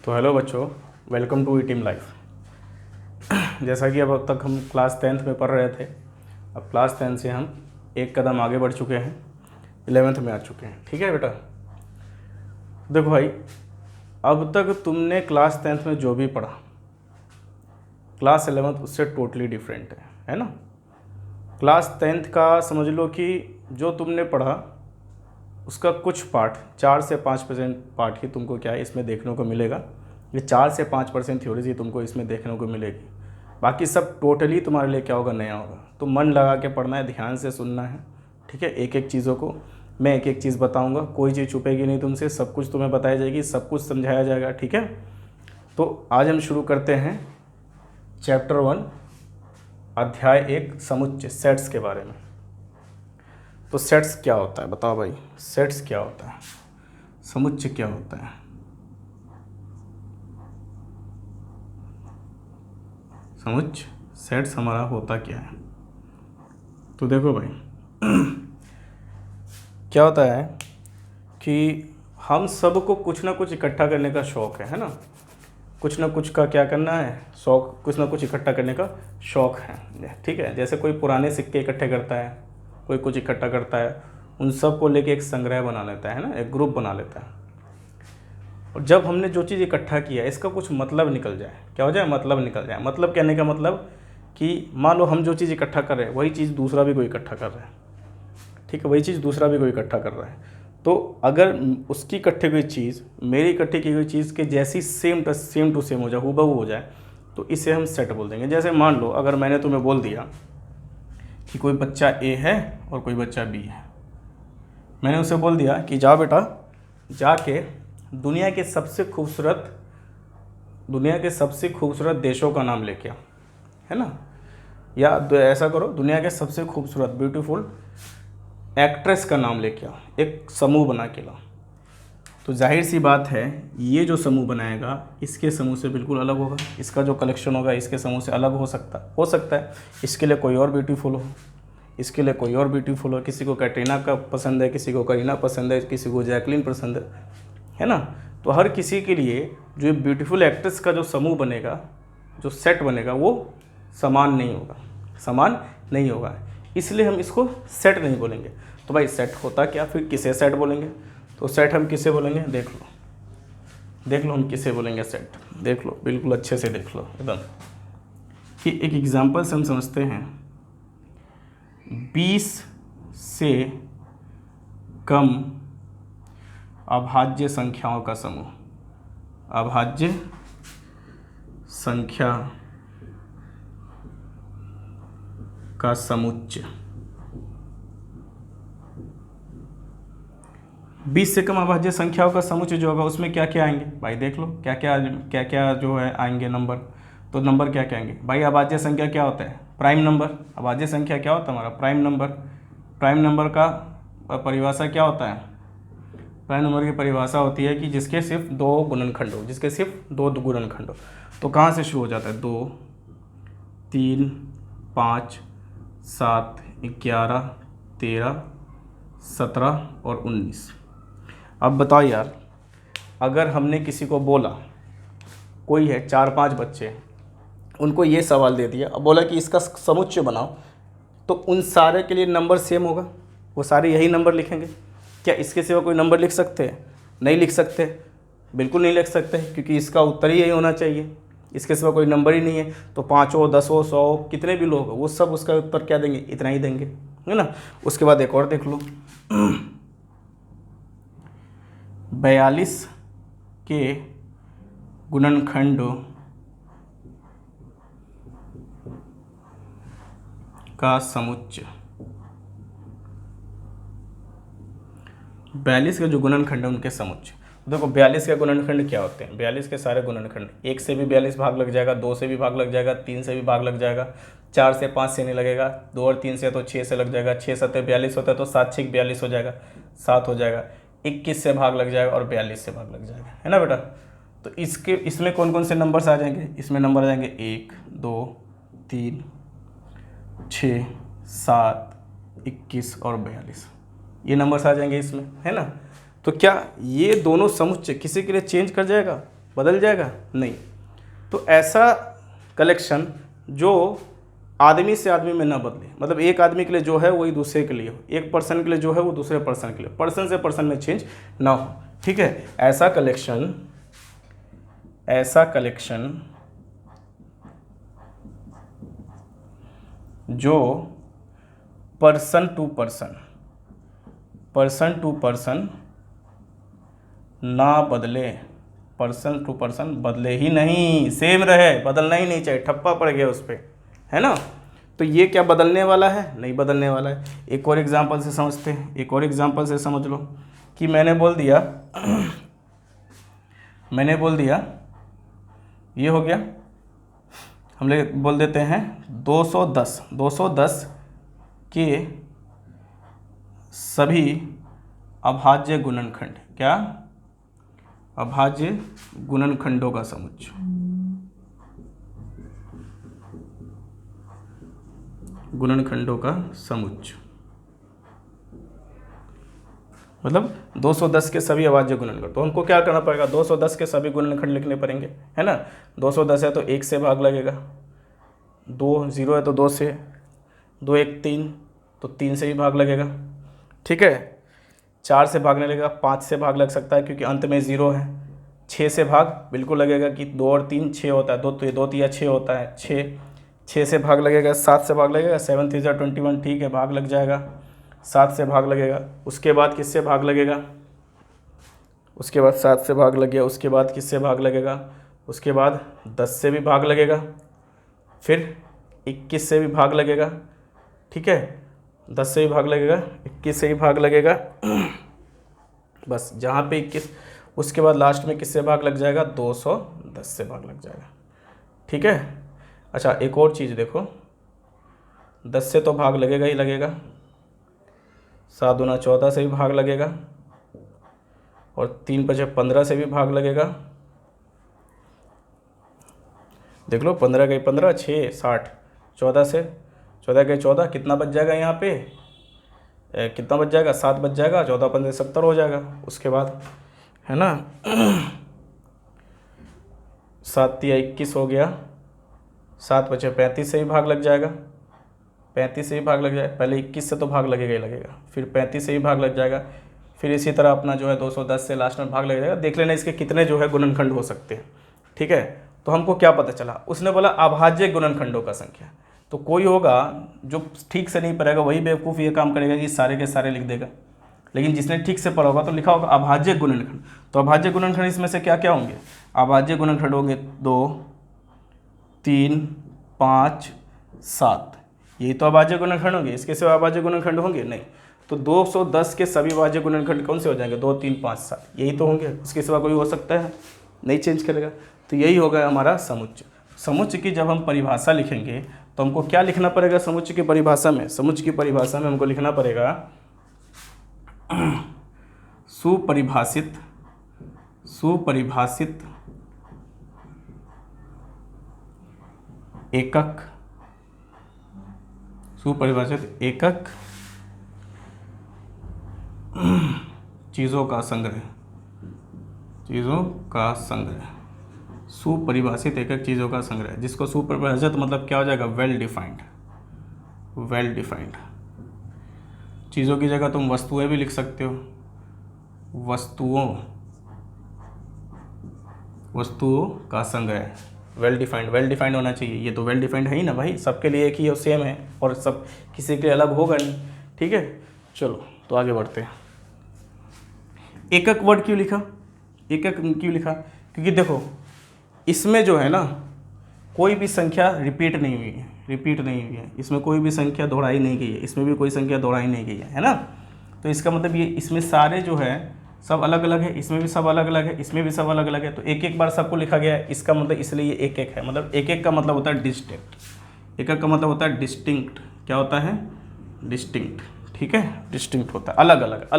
तो हेलो बच्चों, welcome to E team life. जैसा कि अब तक हम क्लास 10th में पढ़ रहे थे, अब क्लास 10 से हम एक कदम आगे बढ़ चुके हैं, 11th में आ चुके हैं। ठीक है बेटा, देखो भाई, अब तक तुमने क्लास 10th में जो भी पढ़ा, क्लास 11th उससे टोटली डिफरेंट है ना। क्लास 10th का समझ लो कि जो तुमने पढ़ा उसका कुछ पार्ट 4 से 5% पार्ट ही तुमको क्या है इसमें देखने को मिलेगा। ये 4 से 5% थ्योरीज ही तुमको इसमें देखने को मिलेगी, बाकी सब टोटली तुम्हारे लिए क्या होगा, नया होगा। तो मन लगा के पढ़ना है, ध्यान से सुनना है। ठीक है, एक एक चीज़ों को मैं एक एक चीज़ बताऊंगा, कोई चीज़ छुपेगी नहीं तुमसे, सब कुछ तुम्हें बताई जाएगी, सब कुछ समझाया जाएगा। ठीक है, तो आज हम शुरू करते हैं चैप्टर 1 अध्याय 1 समुच्चय सेट्स के बारे में। तो सेट्स क्या होता है बताओ भाई, सेट्स क्या होता है, समुच्चय क्या होता है। समुच्चय सेट्स हमारा होता क्या है, तो देखो भाई क्या होता है कि हम सबको कुछ ना कुछ इकट्ठा करने का शौक़ है ना। कुछ ना कुछ का क्या करना है, शौक़, कुछ ना कुछ इकट्ठा करने का शौक़ है। ठीक है, जैसे कोई पुराने सिक्के इकट्ठे करता है, कोई कुछ इकट्ठा करता है, उन सब को लेके एक संग्रह बना लेता है ना, एक ग्रुप बना लेता है। और जब हमने जो चीज़ इकट्ठा किया इसका कुछ मतलब निकल जाए, क्या हो जाए, मतलब निकल जाए। मतलब कहने का मतलब कि मान लो हम जो चीज़ इकट्ठा कर रहे हैं वही चीज़ दूसरा भी कोई इकट्ठा कर रहा है। ठीक है, वही चीज़ दूसरा भी कोई इकट्ठा कर रहा है, तो अगर उसकी इकट्ठी हुई चीज़ मेरी इकट्ठी की हुई चीज़ के जैसी सेम टू सेम हो जाए, हूबहू हो जाए, तो इसे हम सेट बोल देंगे। जैसे मान लो अगर मैंने तुम्हें बोल दिया कि कोई बच्चा ए है और कोई बच्चा बी है, मैंने उसे बोल दिया कि जा बेटा, जाके दुनिया के सबसे खूबसूरत देशों का नाम लेके आओ, है ना। या ऐसा करो, दुनिया के सबसे खूबसूरत ब्यूटीफुल एक्ट्रेस का नाम लेके आओ, एक समूह बना के लाओ। तो जाहिर सी बात है ये जो समूह बनाएगा इसके समूह से बिल्कुल अलग होगा, इसका जो कलेक्शन होगा इसके समूह से अलग हो सकता है। इसके लिए कोई और ब्यूटीफुल हो, इसके लिए कोई और ब्यूटीफुल हो, किसी को कैटरीना का पसंद है, किसी को करीना पसंद है, किसी को जैकलिन पसंद है ना। तो हर किसी के लिए जो ब्यूटीफुल एक्ट्रेस का जो समूह बनेगा, जो सेट बनेगा, वो समान नहीं होगा, इसलिए हम इसको सेट नहीं बोलेंगे। तो भाई सेट होता क्या, फिर किसे सेट बोलेंगे, तो सेट हम किसे बोलेंगे, देख लो हम किसे बोलेंगे सेट, देख लो बिल्कुल अच्छे से देख लो एकदम। कि एक एग्जांपल से हम समझते हैं, 20 से कम अभाज्य संख्याओं का समूह, अभाज्य संख्या का समुच्चय। 20 से कम अभाज्य संख्याओं का समुच्चय जो होगा उसमें क्या क्या आएंगे भाई, देख लो क्या क्या जो है आएंगे नंबर। तो नंबर क्या क्या आएंगे भाई, अभाज्य संख्या क्या होता है, प्राइम नंबर। अभाज्य संख्या क्या होता है हमारा, प्राइम नंबर। प्राइम नंबर का परिभाषा क्या होता है, प्राइम नंबर की परिभाषा होती है कि जिसके सिर्फ दो गुणनखंड हो, तो कहाँ से शुरू हो जाता है, 2, 3, 5, 7, 11, 13, 17 और 19। अब बताओ यार, अगर हमने किसी को बोला, कोई है 4-5 बच्चे, उनको ये सवाल दे दिया, अब बोला कि इसका समुच्चय बनाओ, तो उन सारे के लिए नंबर सेम होगा, वो सारे यही नंबर लिखेंगे। क्या इसके सिवा कोई नंबर लिख सकते हैं, नहीं लिख सकते, बिल्कुल नहीं लिख सकते, क्योंकि इसका उत्तर ही यही होना चाहिए, इसके सिवा कोई नंबर ही नहीं है। तो 5 हो, 10 हो, 100 हो, कितने भी लोग हो, वो सब उसका उत्तर क्या देंगे, इतना ही देंगे, है ना। उसके बाद एक और देख लो, 42 के गुणनखंड का समुच्चय। 42 के जो गुणनखंड है उनके समुच्चय। देखो 42 के गुणनखंड क्या होते हैं, 42 के सारे गुणनखंड, 1 से भी 42 भाग लग जाएगा, 2 से भी भाग लग जाएगा, 3 से भी भाग लग जाएगा, 4 से 5 से नहीं लगेगा, 2 और 3 से तो 6 से लग जाएगा, 6 7 42 होता है तो 7 6 42 हो जाएगा, 7 हो जाएगा, 21 से भाग लग जाएगा और 42 से भाग लग जाएगा, है ना बेटा। तो इसमें कौन कौन से नंबर्स आ जाएंगे, इसमें नंबर आ जाएंगे 1 2 3 6 7 21 और 42, ये नंबर्स आ जाएंगे इसमें, है ना। तो क्या ये दोनों समुच्चय किसी के लिए चेंज कर जाएगा, बदल जाएगा? नहीं। तो ऐसा कलेक्शन जो आदमी से आदमी में ना बदले, मतलब एक आदमी के लिए जो है वही दूसरे के लिए हो, एक पर्सन के लिए जो है वो दूसरे पर्सन के लिए, पर्सन से पर्सन में चेंज ना हो, ठीक है। ऐसा कलेक्शन जो पर्सन टू पर्सन ना बदले, पर्सन टू पर्सन बदले ही नहीं, सेम रहे, बदलना ही नहीं चाहिए, ठप्पा पड़ गया उस पर, है ना। तो ये क्या बदलने वाला है? नहीं बदलने वाला है। एक और एग्जांपल से समझते हैं, एक और एग्जांपल से समझ लो कि मैंने बोल दिया ये हो गया, हम लोग बोल देते हैं 210 के सभी अभाज्य गुणनखंड, क्या? अभाज्य गुणनखंडों का समुच्चय, गुणनखंडों का समुच्चय, मतलब 210 के सभी अभाज्य गुणनखंड। तो हमको क्या करना पड़ेगा? 210 के सभी गुणनखंड लिखने पड़ेंगे, है ना। 210 है तो 1 से भाग लगेगा, 2 0 है तो 2 से, 2 1 3 तो 3 से भी भाग लगेगा, ठीक है। 4 से भागने लगेगा, 5 से भाग लग सकता है क्योंकि अंत में 0 है। 6 से भाग बिल्कुल लगेगा कि 2 और 3 6 होता है, 2 3 6 होता है, 6 से भाग लगेगा, 7 से भाग लगेगा, 7 3 21, ठीक है, भाग लग जाएगा, 7 से भाग लगेगा। उसके बाद किससे भाग लगेगा? उसके बाद 7 से भाग लग गया, उसके बाद किससे भाग लगेगा? उसके बाद 10 से भी भाग लगेगा, फिर 21 से भी भाग लगेगा, ठीक है, 10 से भी भाग लगेगा, 21 से भी भाग लगेगा, बस जहाँ पे 21, उसके बाद लास्ट में किससे भाग लग जाएगा? 210 से भाग लग जाएगा, ठीक है। अच्छा एक और चीज़ देखो, 10 से तो भाग लगेगा ही लगेगा, 7 दूना 14 से भी भाग लगेगा, और 3 5 15 से भी भाग लगेगा। देख लो 15 गई 15, 6 60, 14 से 14 गई 14, कितना बच जाएगा यहाँ पे? कितना बच जाएगा? 7 बच जाएगा, 14 15 70 हो जाएगा। उसके बाद है ना 7 3 21 हो गया, 7 5 35 से भी भाग लग जाएगा, 35 से भी भाग लग जाएगा, पहले 21 से तो भाग लगेगा ही लगेगा, फिर 35 से भी भाग लग जाएगा, फिर इसी तरह अपना जो है 210 से लास्ट में भाग लग जाएगा। देख लेना इसके कितने जो है गुणनखंड हो सकते हैं, ठीक है। तो हमको क्या पता चला? उसने बोला अभाज्य गुणनखंडों का संख्या। तो कोई होगा जो ठीक से नहीं पढ़ेगा वही बेवकूफ़ ये काम करेगा कि सारे के सारे लिख देगा, लेकिन जिसने ठीक से पढ़ा होगा तो लिखा होगा अभाज्य गुणनखंड। तो अभाज्य गुणनखंड इसमें से क्या क्या होंगे? अभाज्य गुणनखंड होंगे 2 3 5 7, यही तो अभाज्य गुणनखंड होंगे। इसके सिवा अभाज्य गुणनखंड होंगे नहीं। तो 210 के सभी अभाज्य गुणनखंड कौन से हो जाएंगे? 2 3 5 7, यही तो होंगे। इसके सिवा कोई हो सकता है? नहीं चेंज करेगा। तो यही होगा हमारा समुच्चय। समुच्चय की जब हम परिभाषा लिखेंगे तो हमको क्या लिखना पड़ेगा? समुच्चय की परिभाषा में, समुच्चय की परिभाषा में हमको लिखना पड़ेगा सुपरिभाषित एकक, सुपरिभाषित एकक चीज़ों का संग्रह, सुपरिभाषित एकक चीज़ों का संग्रह, जिसको सुपरिभाषित मतलब क्या हो जाएगा? Well defined. चीज़ों की जगह तुम वस्तुएं भी लिख सकते हो, वस्तुओं का संग्रह, वेल डिफाइंड होना चाहिए। ये तो वेल डिफाइंड है ही ना भाई, सबके लिए एक ही सेम है और सब किसी के लिए अलग होगा नहीं, ठीक है। चलो तो आगे बढ़ते हैं। एकक वर्ड क्यों लिखा? क्योंकि देखो इसमें जो है ना कोई भी संख्या रिपीट नहीं हुई है, इसमें कोई भी संख्या दोहराई नहीं गई है, इसमें भी कोई संख्या दोहराई नहीं गई है ना। तो इसका मतलब ये इसमें सारे जो है सब अलग अलग है, इसमें भी सब अलग अलग है, इसमें भी सब अलग अलग है। तो एक एक बार सबको लिखा गया है, इसका मतलब इसलिए एक एक है। मतलब एक एक का मतलब होता है डिस्टिंक्ट, एकक का मतलब होता है डिस्टिंक्ट। क्या होता है? डिस्टिंक्ट, ठीक है, डिस्टिंक्ट होता है, अलग अलग।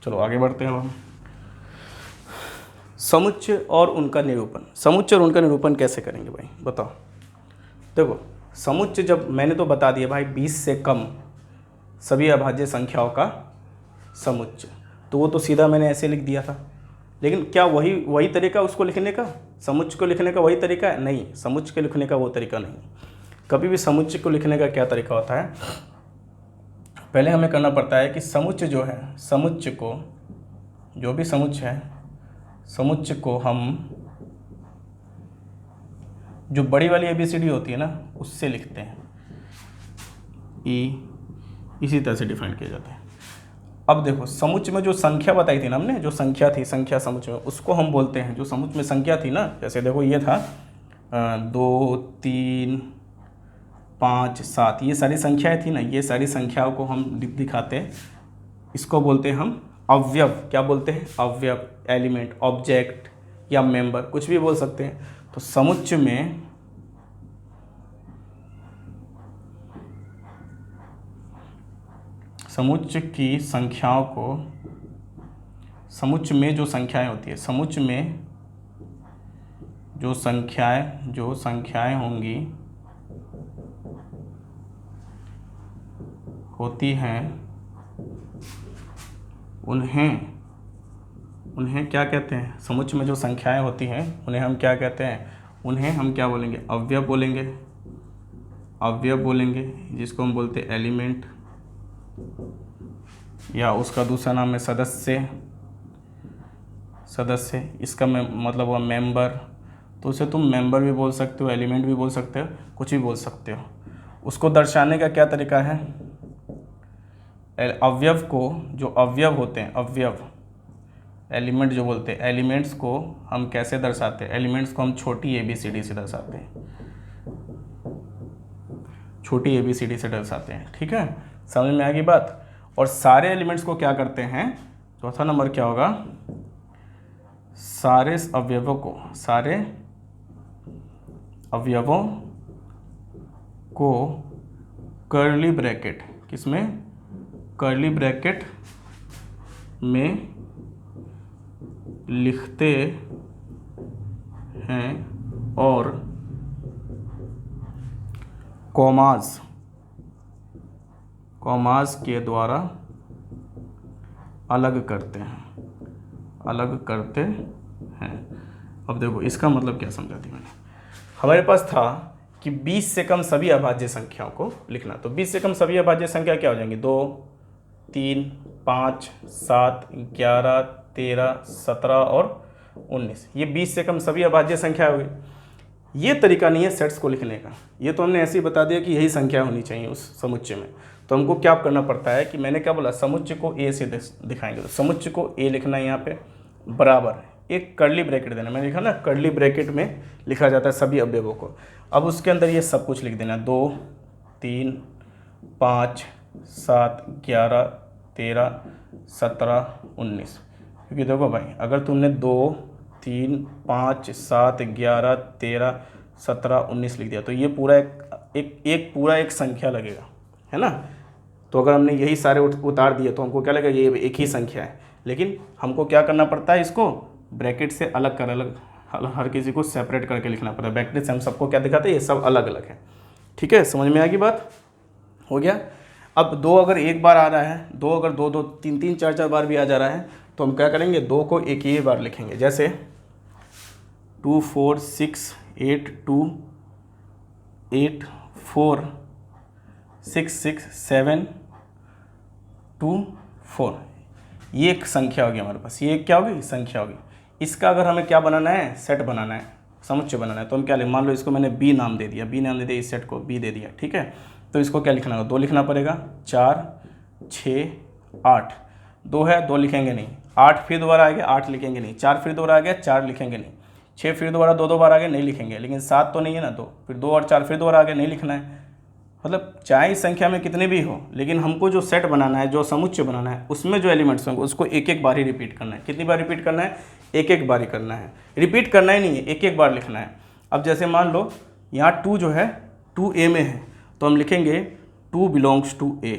चलो आगे बढ़ते हैं अब हम। समुच्चय और उनका निरूपण कैसे करेंगे भाई बताओ। देखो समुच्चय जब मैंने तो बता दिया भाई 20 से कम सभी अभाज्य संख्याओं का समुच्चय, तो वो तो सीधा मैंने ऐसे लिख दिया था लेकिन क्या वही तरीका उसको लिखने का, समुच्चय को लिखने का वही तरीका है? नहीं, समुच्चय को लिखने का वो तरीका नहीं। कभी भी समुच्चय को लिखने का क्या तरीका होता है, पहले हमें करना पड़ता है कि समुच्चय जो है, समुच्चय को, जो भी समुच्चय है, समुच्चय को हम जो बड़ी वाली ABCD होती है ना उससे लिखते हैं। इसी तरह से डिफाइन किया जाता है। अब देखो समुच्चय में जो संख्या बताई थी ना हमने, जो संख्या थी, संख्या समुच्चय में, उसको हम बोलते हैं, जो समुच्चय में संख्या थी ना, जैसे देखो ये था 2 3 5 7, ये सारी संख्याएं थी ना, ये सारी संख्याओं को हम दिखाते हैं, इसको बोलते हैं हम अवयव। क्या बोलते हैं? अवयव, एलिमेंट, ऑब्जेक्ट या मेंबर, कुछ भी बोल सकते हैं। तो समुच्चय में समुच्चय की संख्याओं को, समुच्चय में जो संख्याएं होती है, समुच्चय में जो संख्याएं होंगी, होती हैं, उन्हें क्या कहते हैं? समुच्चय में जो संख्याएं होती हैं उन्हें हम क्या कहते हैं? उन्हें हम क्या बोलेंगे? अवयव बोलेंगे। अवयव बोलेंगे, जिसको हम बोलते हैं एलिमेंट, या उसका दूसरा नाम है सदस्य। इसका मतलब हुआ मेंबर। तो उसे तुम मेंबर भी बोल सकते हो, एलिमेंट भी बोल सकते हो, कुछ भी बोल सकते हो। उसको दर्शाने का क्या तरीका है? अवयव को, जो अवयव होते हैं, अवयव, एलिमेंट जो बोलते हैं, एलिमेंट्स को हम कैसे दर्शाते हैं? एलिमेंट्स को हम छोटी ABCD से दर्शाते हैं, छोटी ABCD से दर्शाते हैं। ठीक है, समझ में आएगी बात? और सारे एलिमेंट्स को क्या करते हैं? चौथा नंबर क्या होगा? सारे अवयवों को कर्ली ब्रैकेट, किसमें? कर्ली ब्रैकेट में लिखते हैं और कॉमास के द्वारा अलग करते हैं। अब देखो इसका मतलब क्या समझा दी मैंने। हमारे पास था कि 20 से कम सभी अभाज्य संख्याओं को लिखना। तो 20 से कम सभी अभाज्य संख्या क्या हो जाएंगी? 2 3 5 7 11 13 17 और 19। ये 20 से कम सभी अभाज्य संख्या हो गई। ये तरीका नहीं है सेट्स को लिखने का। ये तो हमने ऐसे ही बता दिया कि यही संख्या होनी चाहिए उस समुच्चय में। तो हमको क्या करना पड़ता है कि मैंने क्या बोला, समुच्चय को A से दिखाएंगे। तो समुच्चय को A लिखना है यहाँ पे, बराबर एक कर्ली ब्रैकेट देना। मैंने लिखा ना, कर्ली ब्रैकेट में लिखा जाता है सभी अवयवों को। अब उसके अंदर ये सब कुछ लिख देना, 2 3 5 7 11 13 17 19। क्योंकि देखो भाई, अगर तुमने 2 3 5 7 11 13 17 19 लिख दिया तो ये पूरा एक संख्या लगेगा, है ना। तो अगर हमने यही सारे उतार दिए तो हमको क्या लगेगा, ये एक ही संख्या है। लेकिन हमको क्या करना पड़ता है, इसको ब्रैकेट से अलग हर किसी को सेपरेट करके लिखना पड़ता है। ब्रैकेट से हम सबको क्या दिखाते हैं, ये सब अलग अलग है। ठीक है, समझ में आ गई बात? हो गया। अब 2 अगर एक बार आ रहा है, 2 अगर 2 2 3 3 4 4 बार भी आ जा रहा है तो हम क्या करेंगे, 2 को एक ही बार लिखेंगे। जैसे 2 4 6 8 2 8 4 6 6 7 2 4। ये एक संख्या होगी हमारे पास। ये क्या होगी, संख्या होगी। इसका अगर हमें क्या बनाना है, सेट बनाना है, समुच्चय बनाना है, तो हम क्या लें, मान लो इसको मैंने B नाम दे दिया, इस सेट को B दे दिया। ठीक है, तो इसको क्या लिखना होगा, 2 लिखना पड़ेगा। 4 6 8, 2 है 2 लिखेंगे नहीं, 8 फिर दोबारा आ गया 8 लिखेंगे नहीं, 4 फिर दोबारा आ गया 4 लिखेंगे नहीं, 6 फिर दोबारा 2 बार आ गया नहीं लिखेंगे। लेकिन 7 तो नहीं है ना, तो फिर 2 और 4 फिर दोबारा आ गया नहीं लिखना है। मतलब चाहे इस संख्या में कितने भी हो, लेकिन हमको जो सेट बनाना है, जो समुच्चय बनाना है, उसमें जो एलिमेंट्स होंगे उसको एक एक बार ही रिपीट करना है। कितनी बार रिपीट करना है, एक एक बार ही करना है। रिपीट करना ही नहीं है, एक एक बार लिखना है। अब जैसे मान लो यहाँ 2 जो है 2A में है, तो हम लिखेंगे 2 बिलोंग्स टू A।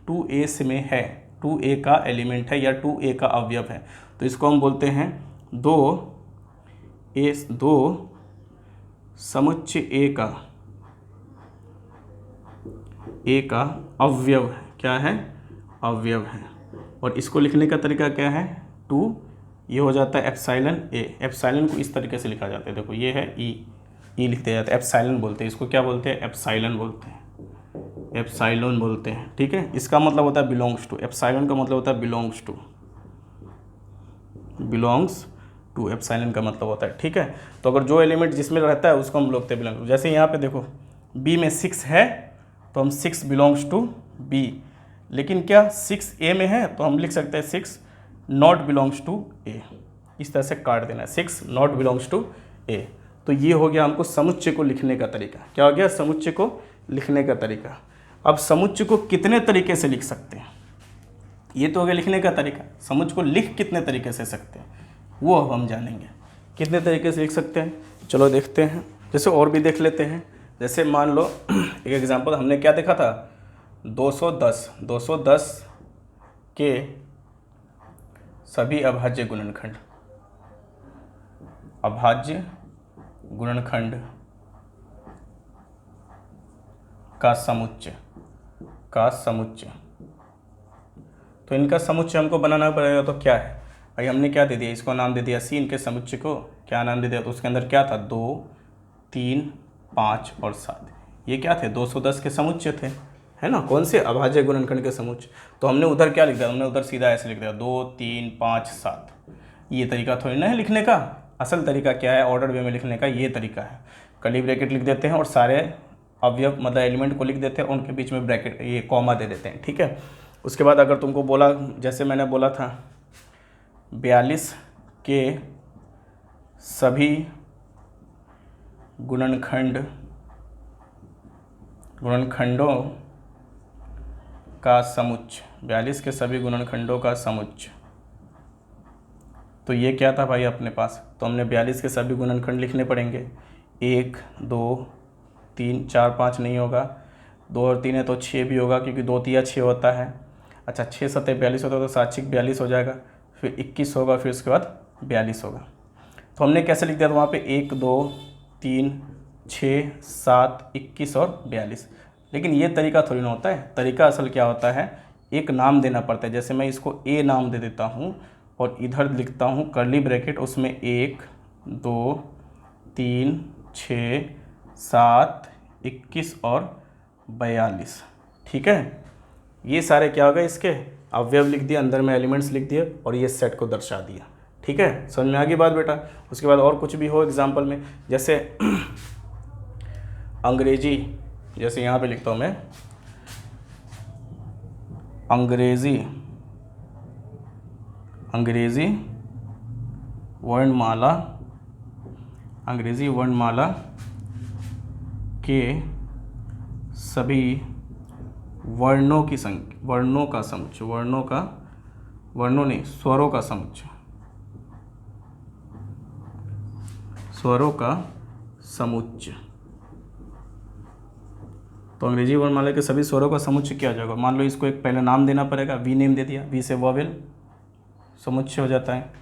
2A से में है, 2A का एलिमेंट है या 2A का अवयव है, तो इसको हम बोलते हैं 2 समुच्चय A का अवयव है। क्या है, अवयव है। और इसको लिखने का तरीका क्या है, 2 ये हो जाता है एप्सिलॉन ए। एप्सिलॉन को इस तरीके से लिखा जाता है, देखो ये है ई, ई लिख दिया जाता है, एप्सिलॉन बोलते हैं इसको। क्या बोलते हैं? एप्सिलॉन बोलते हैं, एप्सिलॉन बोलते हैं, ठीक है। इसका मतलब होता है बिलोंग्स टू, एप्सिलॉन का मतलब होता है belongs to, belongs to, epsilon का मतलब होता है, ठीक है। तो अगर जो एलिमेंट जिसमें रहता है उसको हम बोलते हैं बिलोंग टू। जैसे यहाँ पे देखो बी में 6 है तो हम 6 बिलोंग्स टू बी, लेकिन क्या 6 ए में है तो हम लिख सकते हैं 6 नॉट बिलोंग्स टू ए। इस तरह से काट देना है, 6 नॉट बिलोंग्स टू ए। तो ये हो गया हमको समुच्चय को लिखने का तरीका। क्या हो गया? समुच्चय को लिखने का तरीका। अब समुच्चय को कितने तरीके से लिख सकते हैं? ये तो हो गया लिखने का तरीका। समुच्चय को लिख कितने तरीके से सकते हैं वो अब हम जानेंगे, कितने तरीके से लिख सकते हैं। चलो देखते हैं, जैसे और भी देख लेते हैं। जैसे मान लो एक एग्जांपल हमने क्या देखा था, 210 के सभी अभाज्य गुणनखंड, अभाज्य गुणनखंड का समुच्चय, तो इनका समुच्चय हमको बनाना पड़ेगा। तो क्या है भाई, हमने क्या दे दिया, इसको नाम दे दिया सी, इनके समुच्चय को क्या नाम दे दिया, तो उसके अंदर क्या था 2, 3, 5 और 7। ये क्या थे? 210 के समुच्चय थे, है ना। कौन से? अभाज्य गुणनखंड के समुच्चय। तो हमने उधर क्या लिख दिया, हमने उधर सीधा ऐसे लिख दिया 2, 3, 5, 7। ये तरीका थोड़ी ना है लिखने का। असल तरीका क्या है? ऑर्डर वे में लिखने का ये तरीका है। कर्ली ब्रैकेट लिख देते हैं और सारे अवयव मतलब एलिमेंट को लिख देते हैं, उनके बीच में ब्रैकेट ये कॉमा दे देते हैं, ठीक है। उसके बाद अगर तुमको बोला, जैसे मैंने बोला था 42 के सभी गुणनखंडों का समुच्चय, 42 के सभी गुणनखंडों का समुच्चय। तो ये क्या था भाई अपने पास, तो हमने 42 के सभी गुणनखंड लिखने पड़ेंगे। 1, 2, 3, 4, 5 नहीं होगा, 2 और 3 है तो 6 भी होगा, क्योंकि 2 तिया 6 होता है। अच्छा 6 7 42 होता है, तो 7 6 42 हो जाएगा, फिर 21 होगा, फिर उसके बाद 42 होगा। तो हमने कैसे लिख दिया था वहाँ पे 1, 2, 3, 6, 7, 21 और 42। लेकिन ये तरीका थोड़ी ना होता है। तरीका असल क्या होता है, एक नाम देना पड़ता है। जैसे मैं इसको ए नाम दे देता हूँ और इधर लिखता हूँ कर्ली ब्रैकेट, उसमें 1, 2, 3, 6, 7, 21 और 42, ठीक है। ये सारे क्या हो गए, इसके अवयव लिख दिए, अंदर में एलिमेंट्स लिख दिए और ये सेट को दर्शा दिया, ठीक है। समझ में आ गई बात बेटा। उसके बाद और कुछ भी हो एग्जाम्पल में, जैसे अंग्रेजी, जैसे यहाँ पे लिखता हूँ मैं अंग्रेजी वर्णमाला के सभी वर्णों की संख्या, स्वरों का समुच्चय। तो अंग्रेजी वर्णमाला के सभी स्वरों का समुच्चय क्या हो जाएगा। मान लो इसको एक पहले नाम देना पड़ेगा, वी नेम दे दिया, वी से वॉवेल समुच्चय हो जाता है।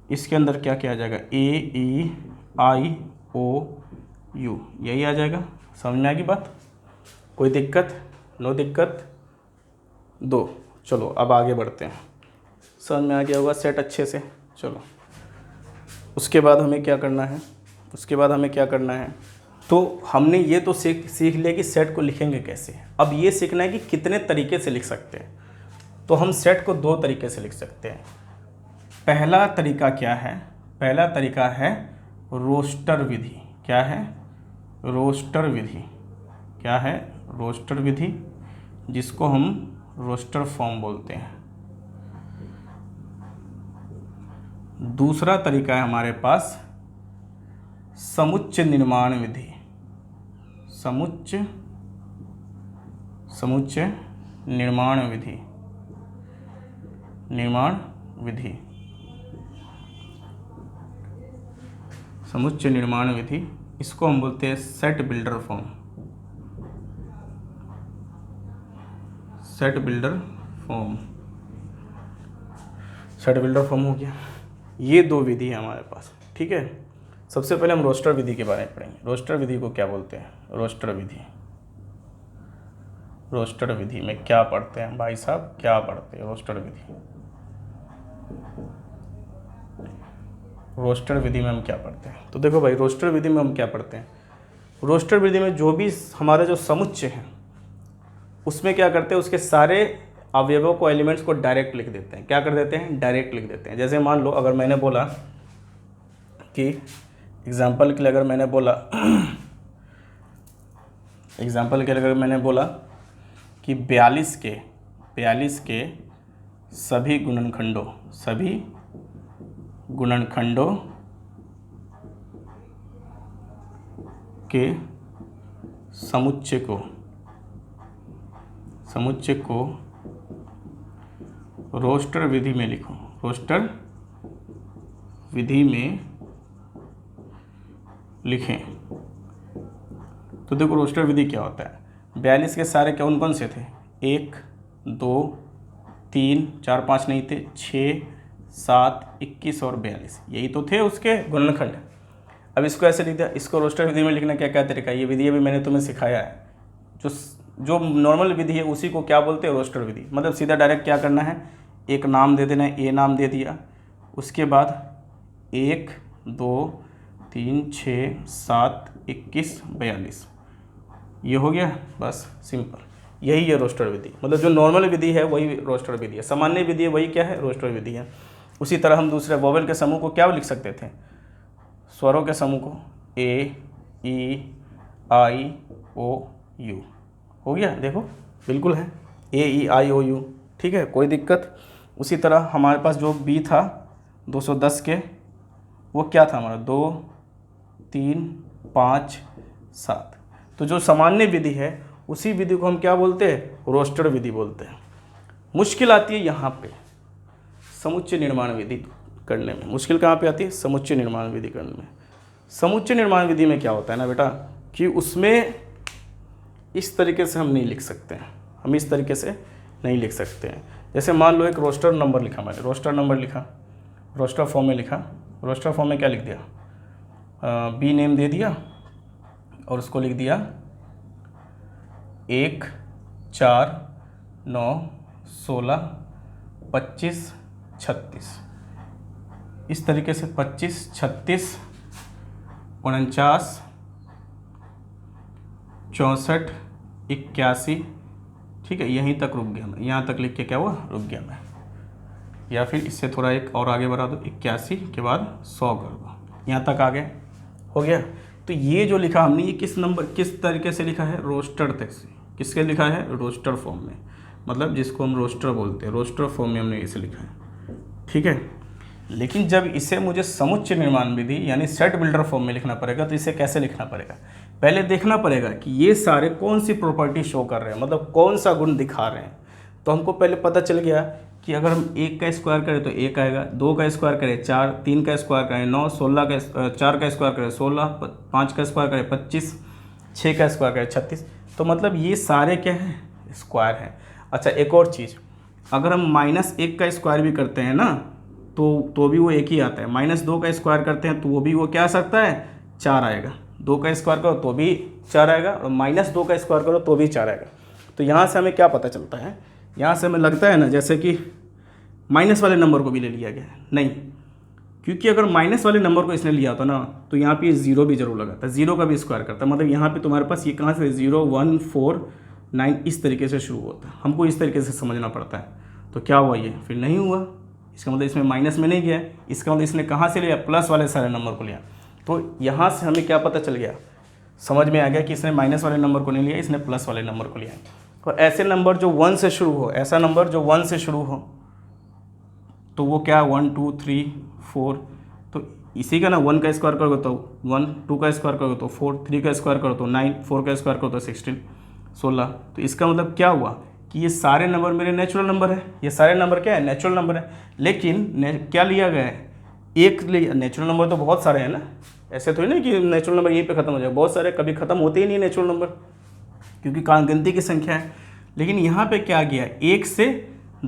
इसके अंदर क्या क्या आ जाएगा, ए, ई, आई, ओ, यू, यही आ जाएगा। समझ में आएगी बात, कोई दिक्कत? नो दिक्कत। दो। चलो अब आगे बढ़ते हैं, समझ में आ गया होगा सेट अच्छे से। चलो उसके बाद हमें क्या करना है, तो हमने ये तो सीख लिया कि सेट को लिखेंगे कैसे। अब ये सीखना है कि कितने तरीके से लिख सकते हैं। तो हम सेट को 2 तरीके से लिख सकते हैं। पहला तरीका क्या है, पहला तरीका है रोस्टर विधि। क्या है? रोस्टर विधि। क्या है? रोस्टर विधि, जिसको हम रोस्टर फॉर्म बोलते हैं। दूसरा तरीका है हमारे पास समुच्चय निर्माण विधि। समुच्चय निर्माण विधि। समुच्चय निर्माण विधि, इसको हम बोलते हैं set builder form. Set builder form हो गया। ये 2 विधि है हमारे पास, ठीक है। सबसे पहले हम रोस्टर विधि के बारे में पढ़ेंगे। रोस्टर विधि को क्या बोलते हैं? रोस्टर विधि में क्या पढ़ते हैं भाई साहब, क्या पढ़ते हैं रोस्टर विधि? रोस्टर विधि में हम क्या पढ़ते हैं। तो देखो भाई, रोस्टर विधि में हम क्या पढ़ते हैं, रोस्टर विधि में जो भी हमारे जो समुच्चय हैं उसमें क्या करते हैं, उसके सारे अवयवों को, एलिमेंट्स को डायरेक्ट लिख देते हैं। क्या कर देते हैं, डायरेक्ट लिख देते हैं। जैसे मान लो अगर मैंने बोला कि एग्जाम्पल के लिए अगर मैंने बोला कि 42 के सभी गुणनखंडों के समुच्चय को रोस्टर विधि में लिखो। रोस्टर विधि में लिखें। तो देखो रोस्टर विधि क्या होता है, 42 के सारे कौन कौन से थे, 1 2 3 4 5 नहीं थे, 6 7 21 और 42, यही तो थे उसके गुणनखंड। अब इसको ऐसे लिख दिया। इसको रोस्टर विधि में लिखना क्या क्या तरीका है, ये विधि भी मैंने तुम्हें सिखाया है। जो नॉर्मल विधि है उसी को क्या बोलते हैं, रोस्टर विधि। मतलब सीधा डायरेक्ट क्या करना है, एक नाम दे देना है, ए नाम दे दिया, उसके बाद 1 2 3 6 7 21 42, ये हो गया, बस सिंपल। यही है रोस्टर विधि। मतलब जो नॉर्मल विधि है वही रोस्टर विधि है, सामान्य विधि है वही क्या है, रोस्टर विधि है। उसी तरह हम दूसरे वोवेल के समूह को क्या लिख सकते थे, स्वरों के समूह को ए ई आई ओ यू, हो गया। देखो बिल्कुल है, ए ई आई ओ यू, ठीक है, कोई दिक्कत। उसी तरह हमारे पास जो बी था 210 के, वो क्या था हमारा, 2 3 5 7। तो जो सामान्य विधि है उसी विधि को हम क्या बोलते हैं, रोस्टर विधि बोलते हैं। मुश्किल आती है यहाँ पे समुच्चय निर्माण विधि करने में। मुश्किल कहाँ पे आती है, समुच्चय निर्माण विधि करने में। समुच्चय निर्माण विधि में क्या होता है ना बेटा, कि उसमें इस तरीके से हम नहीं लिख सकते हैं, हम इस तरीके से नहीं लिख सकते हैं। जैसे मान लो एक रोस्टर नंबर लिखा मैंने, रोस्टर नंबर लिखा, रोस्टर फॉर्म में लिखा। रोस्टर फॉर्म में क्या लिख दिया, बी नेम दे दिया और उसको लिख दिया 1 4 9 16 25 36। इस तरीके से 25 36 49 64 81, ठीक है, यहीं तक रुक गया मैं, यहाँ तक लिख के क्या हुआ, रुक गया मैं। या फिर इससे थोड़ा एक और आगे बढ़ा दो, 81 के बाद 100 कर दो, यहाँ तक आ गए, हो गया। तो ये जो लिखा हमने, ये किस तरीके से लिखा है, रोस्टर तक से। किसके लिखा है, रोस्टर फॉर्म में, मतलब जिसको हम रोस्टर बोलते हैं, रोस्टर फॉर्म में हमने इसे लिखा है, ठीक है। लेकिन जब इसे मुझे समुच्चय निर्माण विधि यानी सेट बिल्डर फॉर्म में लिखना पड़ेगा, तो इसे कैसे लिखना पड़ेगा, पहले देखना पड़ेगा कि ये सारे कौन सी प्रॉपर्टी शो कर रहे हैं, मतलब कौन सा गुण दिखा रहे हैं। तो हमको पहले पता चल गया कि अगर हम 1 का स्क्वायर करें तो 1 आएगा, 2 का स्क्वायर करें 4, 3 का स्क्वायर करें 9, 16 का 4 का स्क्वायर करें 16, 5 का स्क्वायर करें 25, 6 का स्क्वायर करें 36। तो मतलब ये सारे क्या हैं, स्क्वायर हैं। अच्छा एक और चीज़, अगर हम -1 का स्क्वायर भी करते हैं ना तो भी वो एक ही आता है। -2 का स्क्वायर करते हैं तो वो भी वो क्या आ सकता है, 4 आएगा। 2 का स्क्वायर करो तो भी 4 आएगा, और -2 का स्क्वायर करो तो भी 4 आएगा। तो यहाँ से हमें क्या पता चलता है, यहाँ से हमें लगता है ना जैसे कि माइनस वाले नंबर को भी ले लिया गया है, नहीं, क्योंकि अगर माइनस वाले नंबर को इसने लिया होता ना तो यहाँ पे 0 भी जरूर लगाता, 0 का भी स्क्वायर करता। मतलब यहाँ पे तुम्हारे पास ये कहाँ से 0 1 4 9 इस तरीके से शुरू होता है, हमको इस तरीके से समझना पड़ता है। तो क्या हुआ, ये फिर नहीं हुआ, इसका मतलब इसमें माइनस में नहीं गया, इसका मतलब इसने कहाँ से लिया, प्लस वाले सारे नंबर को लिया। तो यहाँ से हमें क्या पता चल गया, समझ में आ गया कि इसने माइनस वाले नंबर को नहीं लिया, इसने प्लस वाले नंबर को लिया। और ऐसे नंबर जो 1 से शुरू हो, ऐसा नंबर जो 1 से शुरू हो तो वो क्या, 1 2 3 4, तो इसी का ना 1 का स्क्वायर करोगे तो 1, 2 का स्क्वायर करोगे तो 4, 3 का स्क्वायर करो तो 9, 4 का स्क्वायर करो तो 16। तो इसका मतलब क्या हुआ कि ये सारे नंबर मेरे नेचुरल नंबर है, ये सारे नंबर क्या है, नेचुरल नंबर है। लेकिन क्या लिया गया है, एक लिया। नेचुरल नंबर तो बहुत सारे हैं ना, ऐसे थोड़ी ना कि नेचुरल नंबर यहीं पे खत्म हो जाए, बहुत सारे कभी खत्म होते ही नहीं नेचुरल नंबर, क्योंकि गिनती की संख्या है। लेकिन यहाँ पे क्या गया, 1 से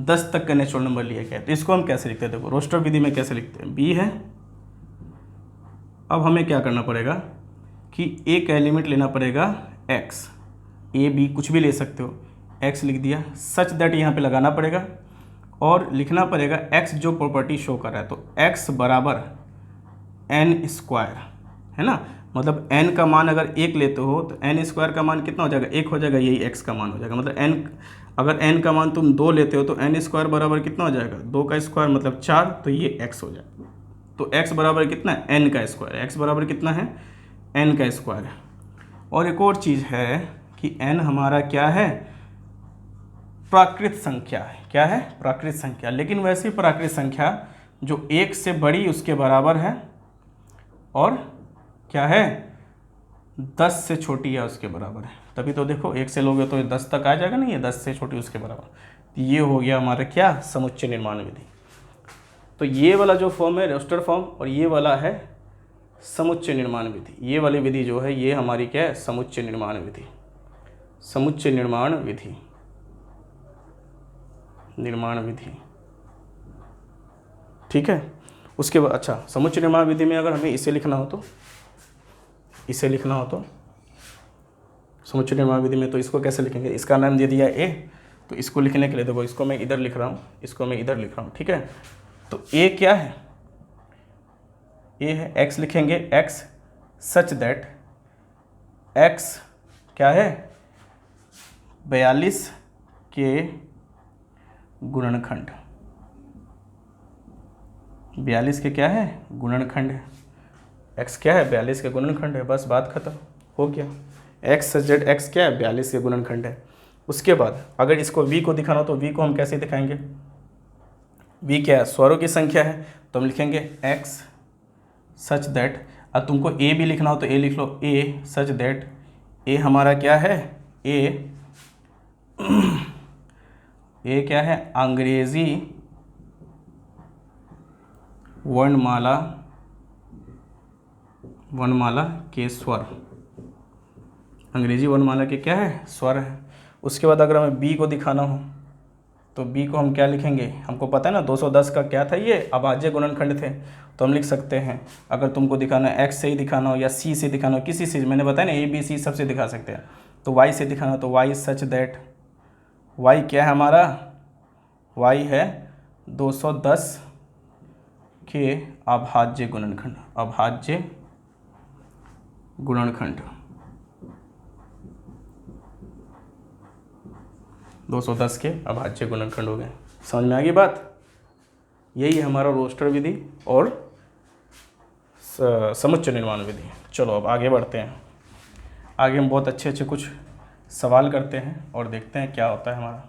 10 तक का नेचुरल नंबर लिया गया। तो इसको हम कैसे लिखते हैं, देखो रोस्टर विधि में कैसे लिखते हैं, बी है। अब हमें क्या करना पड़ेगा कि एक एलिमेंट लेना पड़ेगा x, a b कुछ भी ले सकते हो, x लिख दिया, सच दैट यहाँ पे लगाना पड़ेगा और लिखना पड़ेगा x जो प्रॉपर्टी शो कर रहा है। तो x बराबर एन स्क्वायर, है ना। मतलब एन का मान अगर एक लेते हो तो एन स्क्वायर का मान कितना हो जाएगा, एक हो जाएगा, यही एक्स का मान हो जाएगा। मतलब एन, अगर एन का मान तुम 2 लेते हो तो एन स्क्वायर बराबर कितना हो जाएगा, 2 का स्क्वायर मतलब 4, तो ये एक्स हो जाएगा। तो एक्स बराबर कितना है, एन का स्क्वायर। एक्स बराबर कितना है, एन का स्क्वायर है। और एक और चीज़ है कि एन हमारा क्या है, प्राकृत संख्या है। क्या है, प्राकृत संख्या। लेकिन वैसी प्राकृत संख्या जो 1 से बड़ी उसके बराबर है और क्या है, 10 से छोटी है उसके बराबर है। तभी तो देखो 1 से लोगे तो 10 तक आ जाएगा ना, ये 10 से छोटी उसके बराबर। तो ये हो गया हमारा क्या, समुच्चय निर्माण विधि। तो ये वाला जो फॉर्म है रोस्टर फॉर्म, और ये वाला है समुच्चय निर्माण विधि। ये वाली विधि जो है ये हमारी क्या है, समुच्चय निर्माण विधि। समुच्चय निर्माण विधि, निर्माण विधि, ठीक है। उसके बाद अच्छा, समुच्चय निर्माण विधि में अगर हमें इसे लिखना हो तो, इसे लिखना हो तो समुच्चय निर्माण विधि में तो इसको कैसे लिखेंगे, इसका नाम दे दिया ए, तो इसको लिखने के लिए देखो, इसको मैं इधर लिख रहा हूँ, इसको मैं इधर लिख रहा हूँ, ठीक है। तो ए क्या है, ए है, एक्स लिखेंगे, एक्स सच दैट एक्स क्या है, 42 के गुणनखंड। 42 के क्या है, गुणनखंड है। एक्स क्या है, 42 के गुणनखंड है, बस बात खत्म हो गया। एक्स सच दैट एक्स क्या है, 42 के गुणनखंड है। उसके बाद अगर इसको वी को दिखाना हो तो वी को हम कैसे दिखाएंगे, वी क्या है, स्वरों की संख्या है, तो हम लिखेंगे एक्स सच दैट। अब तुमको ए भी लिखना हो तो ए लिख लो, ए सच दैट ए हमारा क्या है, ए ए क्या है, अंग्रेजी वर्णमाला, वर्णमाला के स्वर, अंग्रेजी वर्णमाला के क्या है, स्वर है। उसके बाद अगर हमें बी को दिखाना हो तो बी को हम क्या लिखेंगे, हमको पता है ना 210 का क्या था, ये अभाज्य गुणनखंड थे, तो हम लिख सकते हैं। अगर तुमको दिखाना है एक्स से ही दिखाना हो या सी से दिखाना हो, किसी से, मैंने बताया ना ए बी सी सबसे दिखा सकते हैं। तो वाई से दिखाना हो तो वाई सच दैट, वाई क्या है हमारा, वाई है 210 के अभाज्य गुणनखंड, अभाज्य गुणनखंड 210 के अभाज्य गुणनखंड हो गए। समझ में आ गई बात। यही है हमारा रोस्टर विधि और समुच्चय निर्माण विधि। चलो अब आगे बढ़ते हैं। आगे हम बहुत अच्छे अच्छे कुछ सवाल करते हैं और देखते हैं क्या होता है हमारा।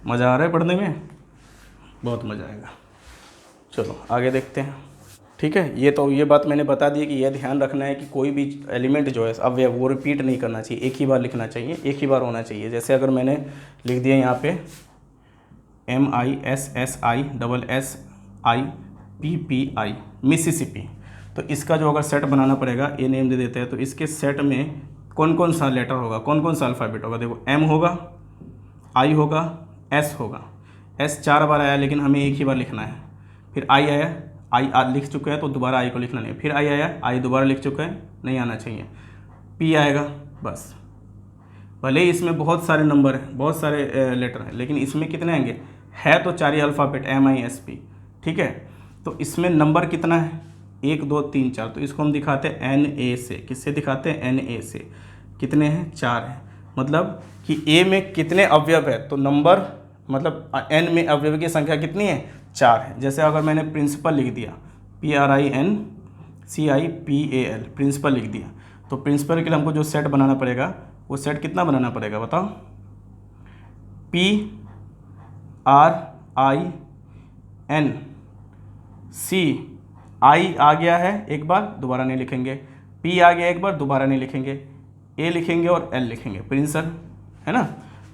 मज़ा आ रहा है पढ़ने में, बहुत मज़ा आएगा। चलो आगे देखते हैं, ठीक है। ये बात मैंने बता दी कि यह ध्यान रखना है कि कोई भी एलिमेंट जो है अवयव वो रिपीट नहीं करना चाहिए, एक ही बार लिखना चाहिए, एक ही बार होना चाहिए। जैसे अगर मैंने लिख दिया यहाँ पे MISSISSIPPI मिसिसिपी, तो इसका जो अगर सेट बनाना पड़ेगा, ये नेम दे देते हैं, तो इसके सेट में कौन कौन सा लेटर होगा, कौन कौन सा अल्फ़ाबेट होगा। देखो M होगा, I होगा, S होगा। S 4 बार आया लेकिन हमें एक ही बार लिखना है। फिर I आया, आई आज लिख चुका है तो दोबारा आई को लिखना नहीं। फिर आई आया, आई दोबारा लिख चुका है, नहीं आना चाहिए। पी आएगा, बस। भले ही इसमें बहुत सारे नंबर हैं, बहुत सारे लेटर हैं, लेकिन इसमें कितने आएंगे, है तो 4 ही अल्फ़ाबेट MISP, ठीक है। तो इसमें नंबर कितना है, 1 2 3 4, तो इसको हम दिखाते हैं NA से। किससे दिखाते हैं, NA से। कितने हैं, 4 हैं। मतलब कि A में कितने अवयव है, तो नंबर मतलब N में अवयव की संख्या कितनी है, 4 है। जैसे अगर मैंने प्रिंसिपल लिख दिया, PRINCIPAL, प्रिंसिपल लिख दिया, तो प्रिंसिपल के लिए हमको जो सेट बनाना पड़ेगा, वो सेट कितना बनाना पड़ेगा बताओ, PRINCIPAL, आई आ गया है एक बार, दोबारा नहीं लिखेंगे। P आ गया एक बार, दोबारा नहीं लिखेंगे। A लिखेंगे और L लिखेंगे, प्रिंसिपल, है ना।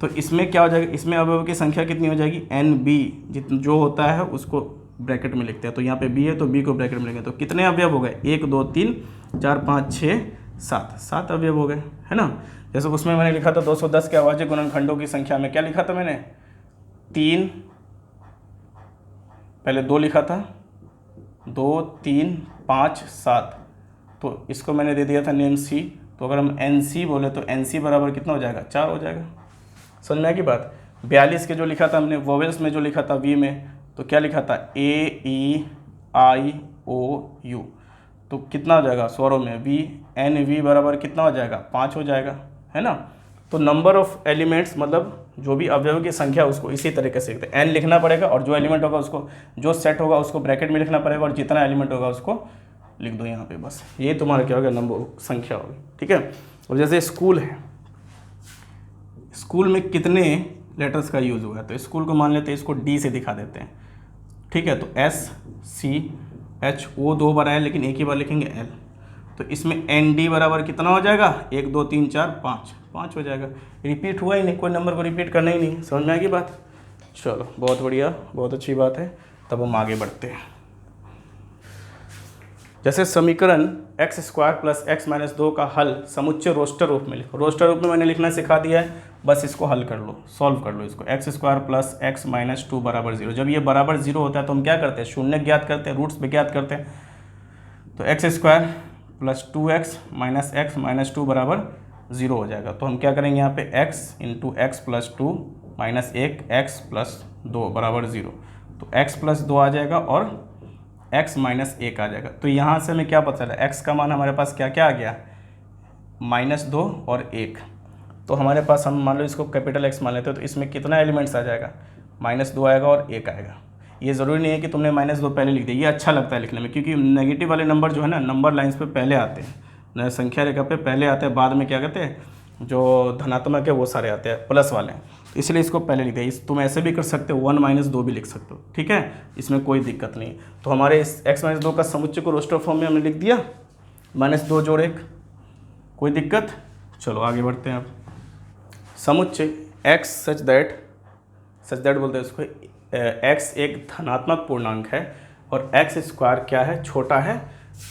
तो इसमें क्या हो जाएगा, इसमें अवयव की संख्या कितनी हो जाएगी, NB, जो होता है उसको ब्रैकेट में लिखते हैं। तो यहाँ पे B है तो B को ब्रैकेट में लिखेंगे। तो कितने अवयव हो गए, 1 2 3 4 5 6 7, 7 अवयव हो गए, है ना। जैसे उसमें मैंने लिखा था 210 के अभाज्य गुणनखंडों की संख्या में, क्या लिखा था मैंने, 3, पहले 2 लिखा था, 2 3 5 7, तो इसको मैंने दे दिया था नेम C। तो अगर हम NC बोले तो NC बराबर कितना हो जाएगा, 4 हो जाएगा। समझ में आएगी बात। 42 के जो लिखा था हमने वोवेल्स में, जो लिखा था V में, तो क्या लिखा था, AEIOU, तो कितना हो जाएगा स्वरों में वी, एन वी बराबर कितना हो जाएगा 5 हो जाएगा, है ना। तो नंबर ऑफ एलिमेंट्स मतलब जो भी अवयव की संख्या उसको इसी तरीके से लिखते हैं, एन लिखना पड़ेगा और जो एलिमेंट होगा उसको, जो सेट होगा उसको ब्रैकेट में लिखना पड़ेगा और जितना एलिमेंट होगा उसको लिख दो यहाँ पे, बस ये तुम्हारा क्या होगा नंबर संख्या होगी, ठीक है। और जैसे स्कूल है, स्कूल में कितने लेटर्स का यूज़ हुआ है, तो स्कूल को मान लेते हैं, इसको डी से दिखा देते हैं, ठीक है। तो SCHO 2 बार है लेकिन एक ही बार लिखेंगे L, तो इसमें ND बराबर कितना हो जाएगा 1 2 3 4 5 हो जाएगा। रिपीट हुआ ही नहीं, कोई नंबर को रिपीट करना ही नहीं, समझ में आएगी बात। चलो बहुत बढ़िया, बहुत अच्छी बात है। तब हम आगे बढ़ते हैं। जैसे समीकरण x² + x - 2 का हल समुच्चय रोस्टर रूप में लिखो। रोस्टर रूप में मैंने लिखना सिखा दिया है, बस इसको हल कर लो, सॉल्व कर लो इसको। x² + x - 2 बराबर 0। जब ये बराबर 0 होता है तो हम क्या करते हैं, शून्य ज्ञात करते हैं, रूट्स भी ज्ञात करते हैं। तो x² + 2x - x - 2 बराबर 0 हो जाएगा। तो हम क्या करेंगे यहाँ पे x × x + 2 - 1 x + 2 बराबर 0। तो x + 2 आ जाएगा और x - 1 आ जाएगा। तो यहाँ से हमें क्या पता चला, x का मान हमारे पास क्या क्या आ गया, -2 और 1। तो हमारे पास हम मान लो इसको कैपिटल X मान लेते हैं, तो इसमें कितना एलिमेंट्स आ जाएगा, -2 आएगा और 1 आएगा। ये ज़रूरी नहीं है कि तुमने -2 पहले लिख दिया, ये अच्छा लगता है लिखने में, क्योंकि नेगेटिव वाले नंबर जो है ना नंबर लाइन्स पे पहले आते हैं, संख्या रेखा पे पहले आते हैं, बाद में क्या कहते हैं जो धनात्मक है वो सारे आते हैं प्लस वाले, तो इसलिए इसको पहले लिख दिया। तुम ऐसे भी कर सकते हो, 1 - 2 भी लिख सकते हो, ठीक है, इसमें कोई दिक्कत नहीं। तो हमारे इस x - 2 का समुच्चय को रोस्टर फॉर्म में हमने लिख दिया, -2 + 1, कोई दिक्कत। चलो आगे बढ़ते हैं। अब समुच्चय x सच दैट बोलते हैं इसको, x एक धनात्मक पूर्णांक है और x² क्या है, छोटा है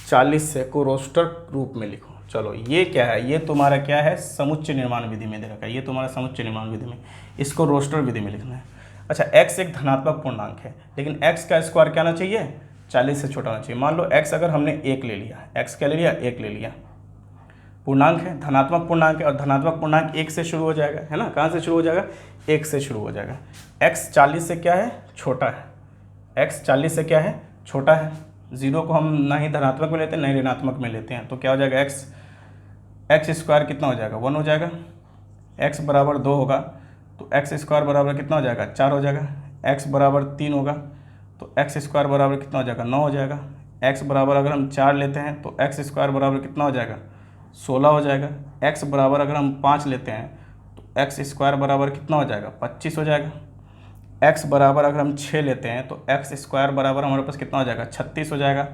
40 से, को रोस्टर रूप में लिखो। चलो ये क्या है, ये तुम्हारा क्या है, समुच्चय निर्माण विधि में दे रखा है, ये तुम्हारा समुच्चय निर्माण विधि में, इसको रोस्टर विधि में लिखना है। अच्छा, x एक धनात्मक पूर्णांक है लेकिन x का स्क्वायर क्या आना चाहिए, 40 से छोटा होना चाहिए। मान लो x अगर हमने 1 ले लिया, x क्या ले लिया, 1 ले लिया, पूर्णांक है, धनात्मक पूर्णांक है, और धनात्मक पूर्णांक 1 से शुरू हो जाएगा, है ना। कहाँ से शुरू हो जाएगा, 1 से शुरू हो जाएगा। x 40 से क्या है, छोटा है, x 40 से क्या है, छोटा है। 0 को हम ना ही धनात्मक में लेते हैं ना ही ऋणात्मक में लेते हैं, तो क्या हो जाएगा, x² कितना हो जाएगा, 1 हो जाएगा। x बराबर 2 होगा तो x² बराबर कितना हो जाएगा, 4 हो जाएगा। x बराबर 3 होगा तो x² बराबर कितना हो जाएगा, 9 हो जाएगा। x बराबर अगर हम 4 लेते हैं तो x² बराबर कितना हो जाएगा, 16 हो जाएगा। x बराबर अगर हम 5 लेते हैं तो x² बराबर कितना हो जाएगा, 25 हो जाएगा। x बराबर अगर हम 6 लेते हैं तो x² बराबर हमारे पास कितना हो जाएगा, 36 हो जाएगा।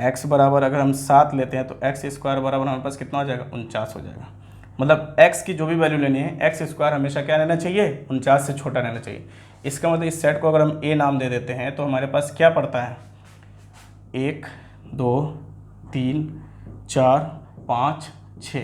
x बराबर अगर हम 7 लेते हैं तो x² बराबर हमारे पास कितना हो जाएगा, 49 हो जाएगा। मतलब x की जो भी वैल्यू लेनी है, x² हमेशा क्या रहना चाहिए, 49 से छोटा रहना चाहिए। इसका मतलब इस सेट को अगर हम a नाम दे देते हैं तो हमारे पास क्या पड़ता है, 1 2 3 4 5 6,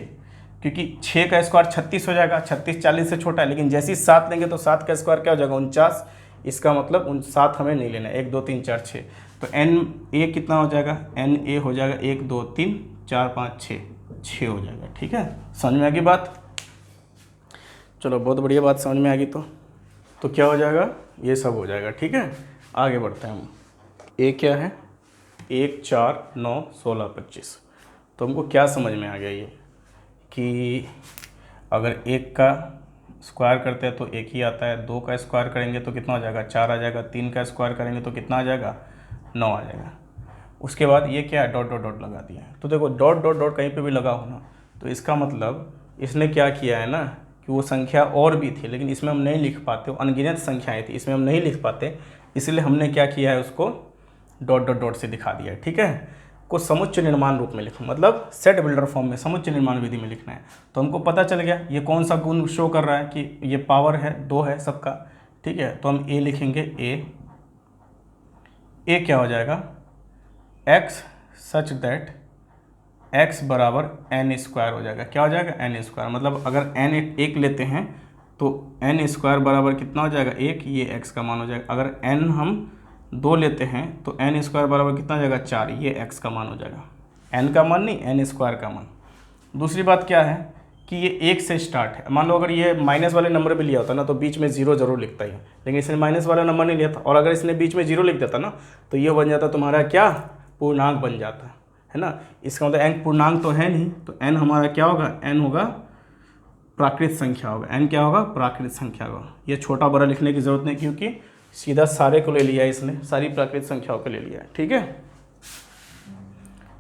क्योंकि 6 का स्क्वायर 36 हो जाएगा, 36 40 से छोटा है। लेकिन जैसे ही 7 लेंगे तो 7 का स्क्वायर क्या हो जाएगा, 49। इसका मतलब 7 हमें नहीं लेना है, 1 2 3 4 6। तो एन ए कितना हो जाएगा, एन ए हो जाएगा 1 2 3 4 5 6 हो जाएगा, ठीक है। समझ में आ गई बात, चलो बहुत बढ़िया बात समझ में आ गई। तो क्या हो जाएगा, ये सब हो जाएगा, ठीक है। आगे बढ़ते हैं हम। ए क्या है, 1 4 9 16 25। तो हमको क्या समझ में आ गया ये कि अगर 1 का स्क्वायर करते हैं तो 1 ही आता है, 2 का स्क्वायर करेंगे तो कितना हो जाएगा, 4 आ जाएगा, 3 का स्क्वायर करेंगे तो कितना आ जाएगा, 9 आ जाएगा। उसके बाद ये क्या है, डॉट डॉट डॉट लगा दिया है। तो देखो डॉट डॉट डॉट कहीं पे भी लगा हो ना, तो इसका मतलब इसने क्या किया है ना कि वो संख्या और भी थी लेकिन इसमें हम नहीं लिख पाते, अनगिनत संख्याएँ थी इसमें हम नहीं लिख पाते, इसलिए हमने क्या किया है, उसको डॉट डॉट डॉट से दिखा दिया है, ठीक है। को समुच्चय निर्माण रूप में लिखो, मतलब सेट बिल्डर फॉर्म में समुच्चय निर्माण विधि में लिखना है। तो हमको पता चल गया ये कौन सा गुण शो कर रहा है कि ये पावर है 2 है सबका, ठीक है। तो हम ए लिखेंगे, ए क्या हो जाएगा, x सच दैट x बराबर n² हो जाएगा। क्या हो जाएगा, n²। मतलब अगर n 1 लेते हैं तो n² बराबर कितना हो जाएगा, 1, ये x का मान हो जाएगा। अगर n हम 2 लेते हैं तो n² बराबर कितना हो जाएगा, 4, ये x का मान हो जाएगा। n का मान नहीं, n² का मान। दूसरी बात क्या है कि ये 1 से स्टार्ट है। मान लो अगर ये माइनस वाले नंबर पे लिया होता ना तो बीच में 0 जरूर लिखता ही, लेकिन इसने माइनस वाला नंबर नहीं लिया था, और अगर इसने बीच में 0 लिख देता ना तो ये बन जाता तुम्हारा क्या, पूर्णांक बन जाता है ना। इसका मतलब n पूर्णांक तो है नहीं, तो n हमारा क्या होगा, n होगा प्राकृत संख्या होगा। n क्या होगा, प्राकृत संख्या होगा। ये छोटा बड़ा लिखने की ज़रूरत नहीं, क्योंकि सीधा सारे को ले लिया है इसने, सारी प्राकृत संख्याओं को ले लिया है, ठीक है।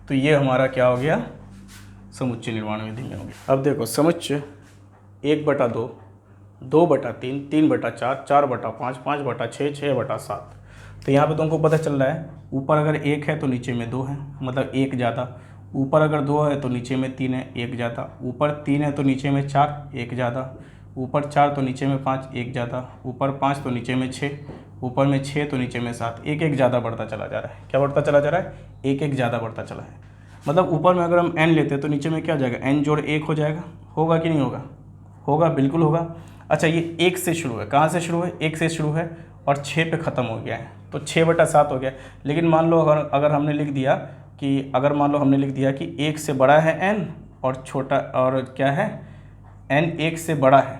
तो ये हमारा क्या हो गया, समुच्चय निर्माण विधि में हो गया। अब देखो समुच्चय 1/2, 2/3, 3/4, 4/5, 5/6, 6/7। तो यहाँ पे तुमको पता चल रहा है, ऊपर अगर 1 है तो नीचे में 2 है, मतलब 1 ज़्यादा। ऊपर अगर 2 है तो नीचे में 3 है, 1 ज़्यादा। ऊपर 3 है तो नीचे में 4, 1 ज़्यादा। ऊपर 4 तो नीचे में 5, 1 ज़्यादा। ऊपर 5 तो नीचे में 6, ऊपर में 6 तो नीचे में 7। 1 ज़्यादा बढ़ता चला जा रहा है। क्या बढ़ता चला जा रहा है, 1 ज़्यादा बढ़ता चला है। मतलब ऊपर में अगर हम n लेते हैं तो नीचे में क्या हो जाएगा, n जोड़ 1 हो जाएगा। होगा कि नहीं होगा, होगा, बिल्कुल होगा। अच्छा, ये 1 से शुरू है, कहाँ से शुरू है, 1 से शुरू है और 6 पे ख़त्म हो गया है, तो 6/7 हो गया। लेकिन मान लो अगर हमने लिख दिया कि कि 1 से बड़ा है n और छोटा, और क्या है, n 1 से बड़ा है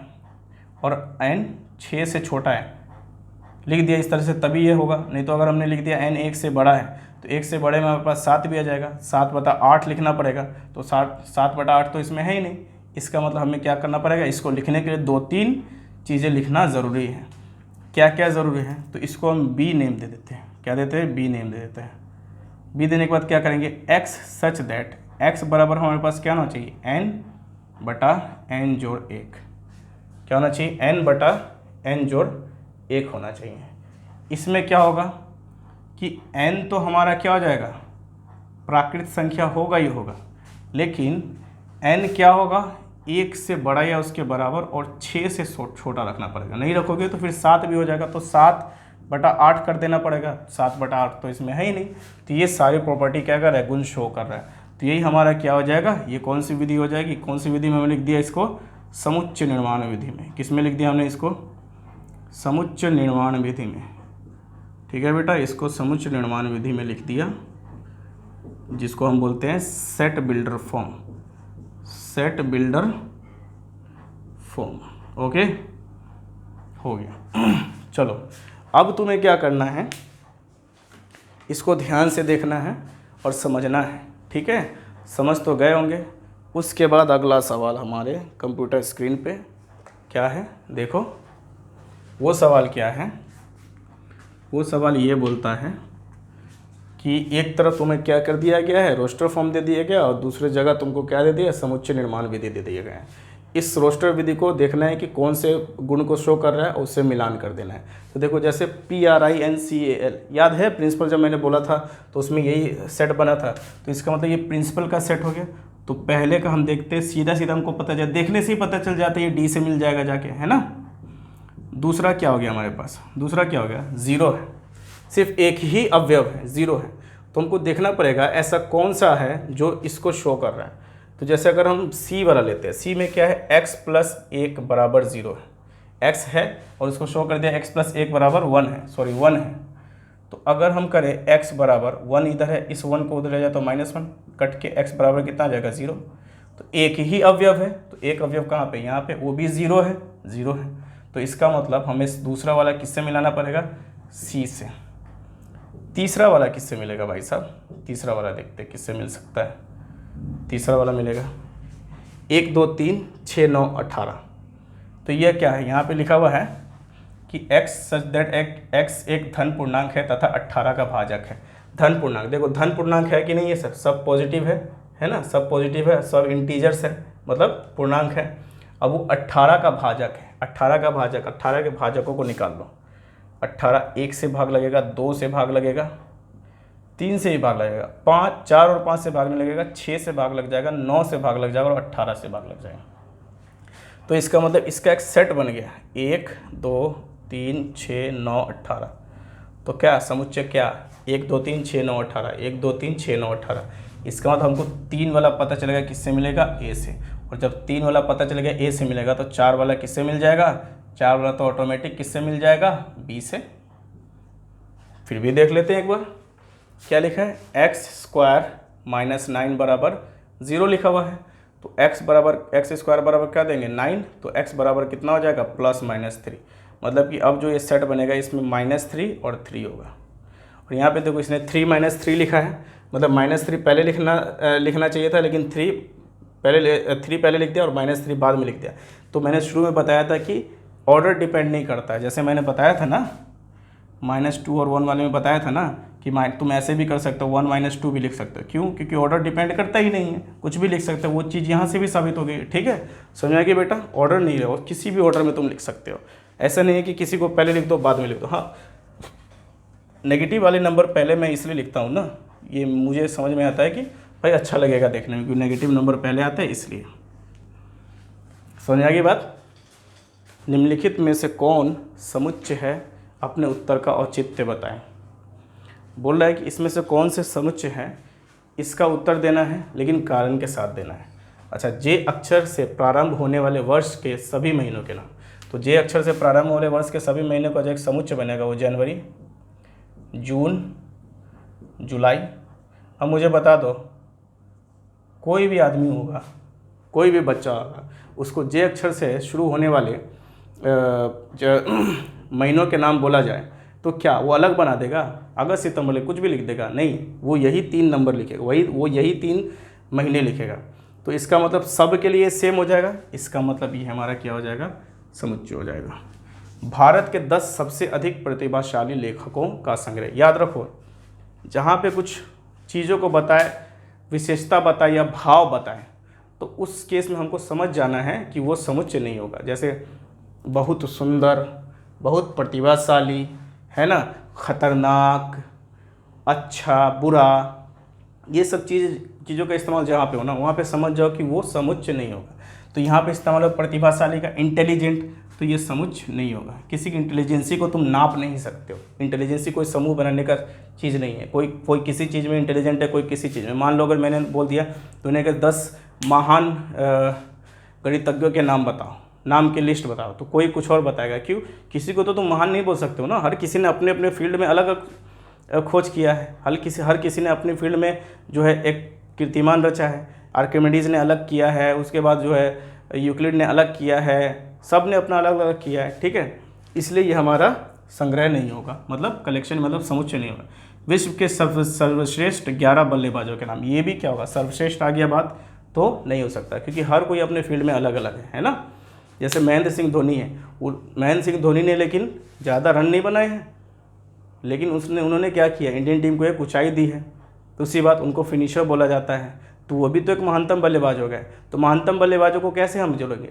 और n 6 से छोटा है, लिख दिया इस तरह से, तभी ये होगा। नहीं तो अगर हमने लिख दिया n 1 से बड़ा है, तो 1 से बड़े में हमारे पास 7 भी आ जाएगा, 7/8 लिखना पड़ेगा। तो 7/8 तो इसमें है ही नहीं। इसका मतलब हमें क्या करना पड़ेगा, इसको लिखने के लिए 2-3 चीज़ें लिखना ज़रूरी है। क्या क्या ज़रूरी है, तो इसको हम b नेम दे देते हैं। क्या देते हैं, b नेम दे देते हैं। b देने के बाद क्या करेंगे, x सच दैट x बराबर हमारे पास क्या होना चाहिए, n/n जोड़ 1। क्या होना चाहिए, n/n जोड़ 1 होना चाहिए। इसमें क्या होगा कि n तो हमारा क्या हो जाएगा, प्राकृत संख्या होगा ही होगा, लेकिन n क्या होगा, 1 से बड़ा या उसके बराबर और 6 से छोटा रखना पड़ेगा। नहीं रखोगे तो फिर 7 भी हो जाएगा, तो 7/8 कर देना पड़ेगा। 7/8 तो इसमें है ही नहीं। तो ये सारी प्रॉपर्टी क्या कर रहा है, गुण शो कर रहा है। तो यही हमारा क्या हो जाएगा, ये कौन सी विधि हो जाएगी, कौन सी विधि में हमने लिख दिया इसको, समुच्चय निर्माण विधि में। किस में लिख दिया हमने इसको, समुच्चय निर्माण विधि में। ठीक है बेटा, इसको समुच्चय निर्माण विधि में लिख दिया, जिसको हम बोलते हैं set builder form, set builder form. Okay, हो गया। चलो, अब तुम्हें क्या करना है, इसको ध्यान से देखना है और समझना है, ठीक है। समझ तो गए होंगे। उसके बाद अगला सवाल हमारे कंप्यूटर स्क्रीन पे क्या है, देखो वो सवाल क्या है। वो सवाल ये बोलता है कि एक तरफ तुम्हें क्या कर दिया गया है, रोस्टर फॉर्म दे दिया गया, और दूसरी जगह तुमको क्या दे दिया, समुच्चय निर्माण विधि दे दिया गया है। इस रोस्टर विधि को देखना है कि कौन से गुण को शो कर रहा है, उससे मिलान कर देना है। तो देखो, जैसे PRINCAL, याद है प्रिंसिपल जब मैंने बोला था तो उसमें यही सेट बना था। तो इसका मतलब ये प्रिंसिपल का सेट हो गया। तो पहले का हम देखते हैं, सीधा सीधा हमको पता चल, देखने से ही पता चल जाता है ये D से मिल जाएगा जाके, है ना। दूसरा क्या हो गया हमारे पास, दूसरा क्या हो गया, 0 है, सिर्फ एक ही अवयव है, 0 है। तो हमको देखना पड़ेगा ऐसा कौन सा है जो इसको शो कर रहा है। तो जैसे अगर हम C वाला लेते हैं, C में क्या है, x + 1 = 0 है, x है और इसको शो कर दिया x + 1 = 1 है, सॉरी 1 है। तो अगर हम करें x = 1 इधर है, इस 1 को उधर ले जाए तो -1 कट के x बराबर कितना आ जाएगा, 0। तो एक ही अवयव है, तो एक अवयव कहाँ पे, यहाँ पे, वो भी 0 है, 0 है। तो इसका मतलब हमें दूसरा वाला किससे मिलाना पड़ेगा, C से। तीसरा वाला किससे मिलेगा भाई साहब, तीसरा वाला देखते हैं किससे मिल सकता है। तीसरा वाला मिलेगा 1 2 3 6 9 18। तो यह क्या है, यहाँ पे लिखा हुआ है कि x सच दैट x एक धन पूर्णांक है तथा 18 का भाजक है। धन पूर्णांक, देखो धन पूर्णांक है कि नहीं, ये सब पॉजिटिव है ना, सब पॉजिटिव है, सब इंटीजर्स है, मतलब पूर्णांक है। अब वो 18 का भाजक है, 18 का भाजक, 18 के भाजकों को निकाल लो। 18 1 से भाग लगेगा, 2 से भाग लगेगा, 3 से ही भाग लगेगा, 5, 4 और 5 से भाग नहीं लगेगा, 6 से भाग लग जाएगा, 9 से भाग लग जाएगा और 18 से भाग लग जाएगा। तो इसका मतलब इसका एक सेट बन गया, 1 2 3 6 9 18। तो क्या समुच्चय, क्या 1 2 3 6 9 18, 1 2 3 6 9 18। इसका मतलब हमको 3 वाला पता चलेगा किससे मिलेगा, A से। और जब 3 वाला पता चलेगा A से मिलेगा तो 4 वाला किससे मिल जाएगा, 4 वाला तो ऑटोमेटिक किससे मिल जाएगा, B से। फिर भी देख लेते हैं एक बार, क्या लिखा है, x² - 9 बराबर 0 लिखा हुआ है। तो x² बराबर क्या देंगे, 9। तो x बराबर कितना हो जाएगा, +-3। मतलब कि अब जो ये सेट बनेगा इसमें -3 और 3 होगा। और यहाँ पे देखो इसने 3 - 3 लिखा है, मतलब -3 पहले लिखना चाहिए था, लेकिन 3 पहले लिख दिया और -3 बाद में लिख दिया। तो मैंने शुरू में बताया था कि ऑर्डर डिपेंड नहीं करता है, जैसे मैंने बताया था ना -2 और 1 वाले में बताया था ना कि तुम ऐसे भी कर सकते हो, 1 - 2 भी लिख सकते हो। क्यों? क्योंकि ऑर्डर डिपेंड करता ही नहीं है, कुछ भी लिख सकते हो। वो चीज़ यहाँ से भी साबित हो गई। ठीक है, समझा कि बेटा ऑर्डर नहीं है, और किसी भी ऑर्डर में तुम लिख सकते हो। ऐसा नहीं है कि किसी को पहले लिख दो बाद में लिख दो। हाँ, नेगेटिव वाले नंबर पहले मैं इसलिए लिखता हूँ ना, ये मुझे समझ में आता है कि भाई अच्छा लगेगा देखने में, क्योंकि नेगेटिव नंबर पहले आते हैं इसलिए। समझ आ गई बात? निम्नलिखित में से कौन समुच्चय है, अपने उत्तर का औचित्य बताएं। बोल रहा है कि इसमें से कौन से समुच्चय है, इसका उत्तर देना है, लेकिन कारण के साथ देना है। अच्छा, जे अक्षर से प्रारंभ होने वाले वर्ष के सभी महीनों के नाम। तो जे अक्षर से प्रारंभ होने वाले वर्ष के सभी महीनों का जो एक समुच्चय बनेगा वो जनवरी, जून, जुलाई। अब मुझे बता दो, कोई भी आदमी होगा, कोई भी बच्चा होगा, उसको जे अक्षर से शुरू होने वाले महीनों के नाम बोला जाए तो क्या वो अलग बना देगा? अगस्त, सितंबर कुछ भी लिख देगा? नहीं, वो यही 3 नंबर लिखेगा, वो यही 3 महीने लिखेगा। तो इसका मतलब सब के लिए सेम हो जाएगा। इसका मतलब ये हमारा क्या हो जाएगा? समुच्चय हो जाएगा। भारत के 10 सबसे अधिक प्रतिभाशाली लेखकों का संग्रह। याद रखो, जहाँ पे कुछ चीज़ों को बताए, विशेषता बताए या भाव बताए, तो उस केस में हमको समझ जाना है कि वो समुच्चय नहीं होगा। जैसे बहुत सुंदर, बहुत प्रतिभाशाली, है ना, खतरनाक, अच्छा, बुरा, ये सब चीज़ों का इस्तेमाल जहाँ पे हो ना, वहाँ पे समझ जाओ कि वो समुच्चय नहीं होगा। तो यहाँ पे इस्तेमाल हो प्रतिभाशाली का, इंटेलिजेंट, तो ये समुच्चय नहीं होगा। किसी की इंटेलिजेंसी को तुम नाप नहीं सकते हो। इंटेलिजेंसी कोई समूह बनाने का चीज़ नहीं है। कोई किसी चीज़ में इंटेलिजेंट है, कोई किसी चीज़ में। मान लो अगर मैंने बोल दिया तूने कि 10 महान गणितज्ञों के नाम बताओ, नाम की लिस्ट बताओ, तो कोई कुछ और बताएगा। क्यों? किसी को तो तुम महान नहीं बोल सकते हो ना। हर किसी ने अपने अपने फील्ड में अलग खोज किया है। हर किसी ने अपनी फील्ड में जो है एक कीर्तिमान रचा है। आर्किमिडीज ने अलग किया है, उसके बाद जो है यूक्लिड ने अलग किया है, सब ने अपना अलग अलग किया है। ठीक है, इसलिए ये हमारा संग्रह नहीं होगा, मतलब कलेक्शन, मतलब समुच्चय नहीं होगा। विश्व के सर्वश्रेष्ठ 11 बल्लेबाजों के नाम, ये भी क्या होगा? सर्वश्रेष्ठ आ गया बात तो नहीं हो सकता, क्योंकि हर कोई अपने फील्ड में अलग अलग है ना। जैसे महेंद्र सिंह धोनी है, महेंद्र सिंह धोनी ने लेकिन ज़्यादा रन नहीं बनाए हैं, लेकिन उन्होंने क्या किया? इंडियन टीम को एक ऊंचाई दी है। दूसरी बात, उनको फिनिशर बोला जाता है, तो वो भी तो एक महानतम बल्लेबाज हो गए। तो महानतम बल्लेबाजों को कैसे हम जोड़ेंगे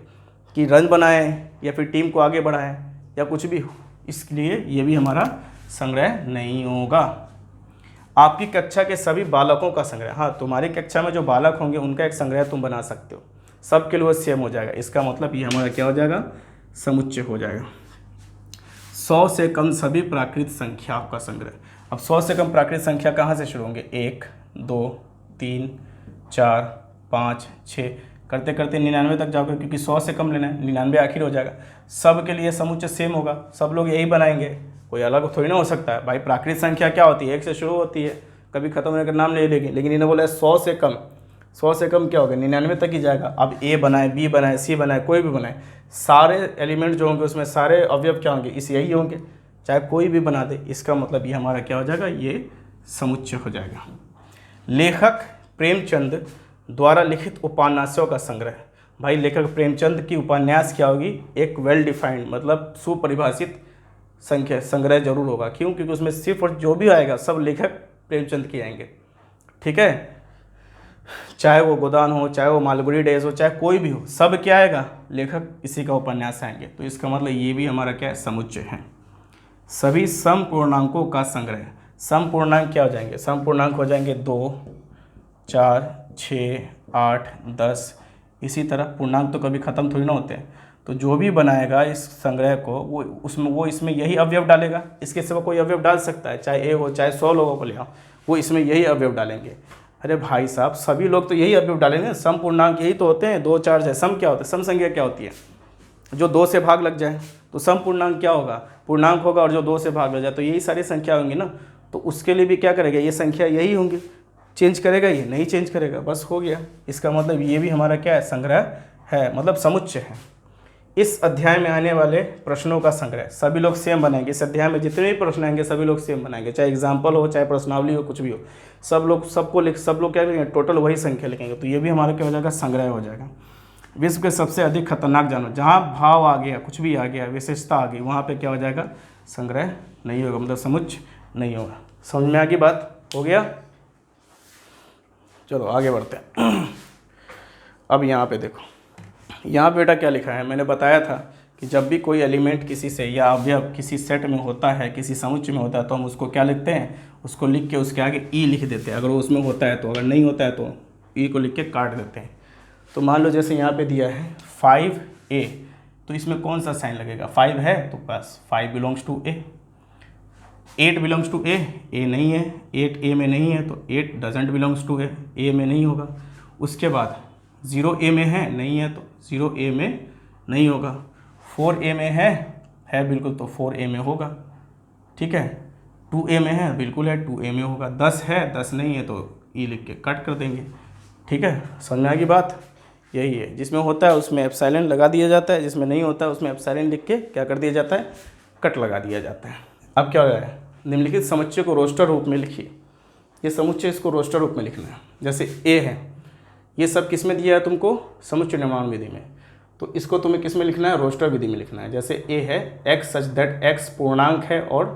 कि रन बनाए या फिर टीम को आगे बढ़ाएं या कुछ भी हो? इसलिए ये भी हमारा संग्रह नहीं होगा। आपकी कक्षा के सभी बालकों का संग्रह। हाँ, तुम्हारी कक्षा में जो बालक होंगे उनका एक संग्रह तुम बना सकते हो, सबके लिए सेम हो जाएगा। इसका मतलब ये हमारा क्या हो जाएगा? समुच्चय हो जाएगा। 100 से कम सभी प्राकृत संख्याओं का संग्रह। अब 100 से कम प्राकृत संख्या कहाँ से शुरू होंगे? 1, 2, 3, 4, 5, 6 करते करते 99 तक जाओगे, क्योंकि 100 से कम लेना है, 99 आखिर हो जाएगा। सब के लिए समुच्चय सेम होगा, सब लोग यही बनाएंगे, कोई अलग थोड़ी ना हो सकता है। भाई प्राकृत संख्या क्या होती है? 1 से शुरू होती है, कभी खत्म होने का नाम नहीं लेगी। लेकिन इन्हें बोला है 100 से कम। 100 से कम क्या होगा? 99 तक ही जाएगा। अब ए बनाए, बी बनाए, सी बनाए, कोई भी बनाए, सारे एलिमेंट जो होंगे उसमें सारे अवयव क्या होंगे? इस यही होंगे, चाहे कोई भी बना दे। इसका मतलब ये हमारा क्या हो जाएगा? ये समुच्चय हो जाएगा। लेखक प्रेमचंद द्वारा लिखित उपन्यासों का संग्रह। भाई लेखक प्रेमचंद की उपन्यास क्या होगी? एक वेल डिफाइंड, मतलब सुपरिभाषित संग्रह जरूर होगा। क्यों? क्योंकि उसमें सिर्फ और जो भी आएगा सब लेखक प्रेमचंद के आएंगे। ठीक है, चाहे वो गोदान हो, चाहे वो मालगुडी डेज हो, चाहे कोई भी हो, सब क्या आएगा? लेखक इसी का उपन्यास आएंगे। तो इसका मतलब ये भी हमारा क्या है? समुच्चय है। सभी समपूर्णांकों का संग्रह। समपूर्णांक क्या हो जाएंगे? समपूर्णांक हो जाएंगे 2, 4, 6, 8, 10। इसी तरह पूर्णांक तो कभी ख़त्म थोड़ी ना होते हैं। तो जो भी बनाएगा इस संग्रह को वो इसमें यही अवयव डालेगा। इसके सिवा कोई अवयव डाल सकता है? चाहे ए हो, चाहे 100 लोगों को ले आओ, वो इसमें यही अवयव डालेंगे। अरे भाई साहब, सभी लोग तो यही अवयव डालेंगे। सम पूर्णांक यही तो होते हैं, 2, 4 6। सम क्या होता है? सम संख्या क्या होती है? जो 2 से भाग लग जाए। तो सम पूर्णांक क्या होगा? पूर्णांक होगा, और जो 2 से भाग लग जाए, तो यही सारी संख्या होंगी ना। तो उसके लिए भी क्या करेगा? ये संख्या यही होंगी। चेंज करेगा? ये नहीं चेंज करेगा, बस हो गया। इसका मतलब ये भी हमारा क्या है? संग्रह है, मतलब समुच्चय है। इस अध्याय में आने वाले प्रश्नों का संग्रह, सभी लोग सेम बनाएंगे। इस अध्याय में जितने भी प्रश्न आएंगे सभी लोग सेम बनाएंगे, चाहे एग्जाम्पल हो चाहे प्रश्नावली हो कुछ भी हो, सब लोग क्या लिखेंगे, टोटल वही संख्या लिखेंगे। तो ये भी हमारा क्या हो जाएगा, संग्रह हो जाएगा। विश्व के सबसे अधिक खतरनाक जानवर, जहाँ भाव आ गया, कुछ भी आ गया, विशेषता आ गई, वहाँ पे क्या हो जाएगा, संग्रह नहीं होगा, मतलब समुच्चय नहीं होगा। समझ में आ गई बात, हो गया। चलो आगे बढ़ते हैं। अब यहाँ पे देखो, यहाँ बेटा क्या लिखा है, मैंने बताया था कि जब भी कोई एलिमेंट किसी से या अवयव किसी सेट में होता है, किसी समुच्चय में होता है, तो हम उसको क्या लिखते हैं, उसको लिख के उसके आगे ई लिख देते हैं अगर वो उसमें होता है तो, अगर नहीं होता है तो ई को लिख के काट देते हैं। तो मान लो जैसे यहाँ पे दिया है 5A, तो इसमें कौन सा साइन लगेगा, 5 है तो बस 5 belongs to A. 8 belongs to A, A नहीं है, 8 ए में नहीं है तो 8 डजेंट बिलोंग्स टू ए में नहीं होगा। उसके बाद 0 ए में है, नहीं है तो 0 ए में नहीं होगा। 4 ए में है बिल्कुल तो 4 ए में होगा, ठीक है। 2 ए में है, बिल्कुल है, 2 ए में होगा। 10 है, 10 नहीं है तो ई लिख के कट कर देंगे, ठीक है। समझ में आ गई बात, यही है, जिसमें होता है उसमें एप्सिलॉन लगा दिया जाता है, जिसमें नहीं होता है उसमें एप्सिलॉन लिख के क्या कर दिया जाता है, कट लगा दिया जाता है। अब क्या हो रहा है, निम्नलिखित समुच्चय को रोस्टर रूप में लिखिए। ये समुच्चय इसको रोस्टर रूप में लिखना है। जैसे ए है, ये सब किस में दिया है तुमको, समुच्चय निर्माण विधि में, तो इसको तुम्हें किस में लिखना है, रोस्टर विधि में लिखना है। जैसे ए है एक्स सच दैट एक्स पूर्णांक है और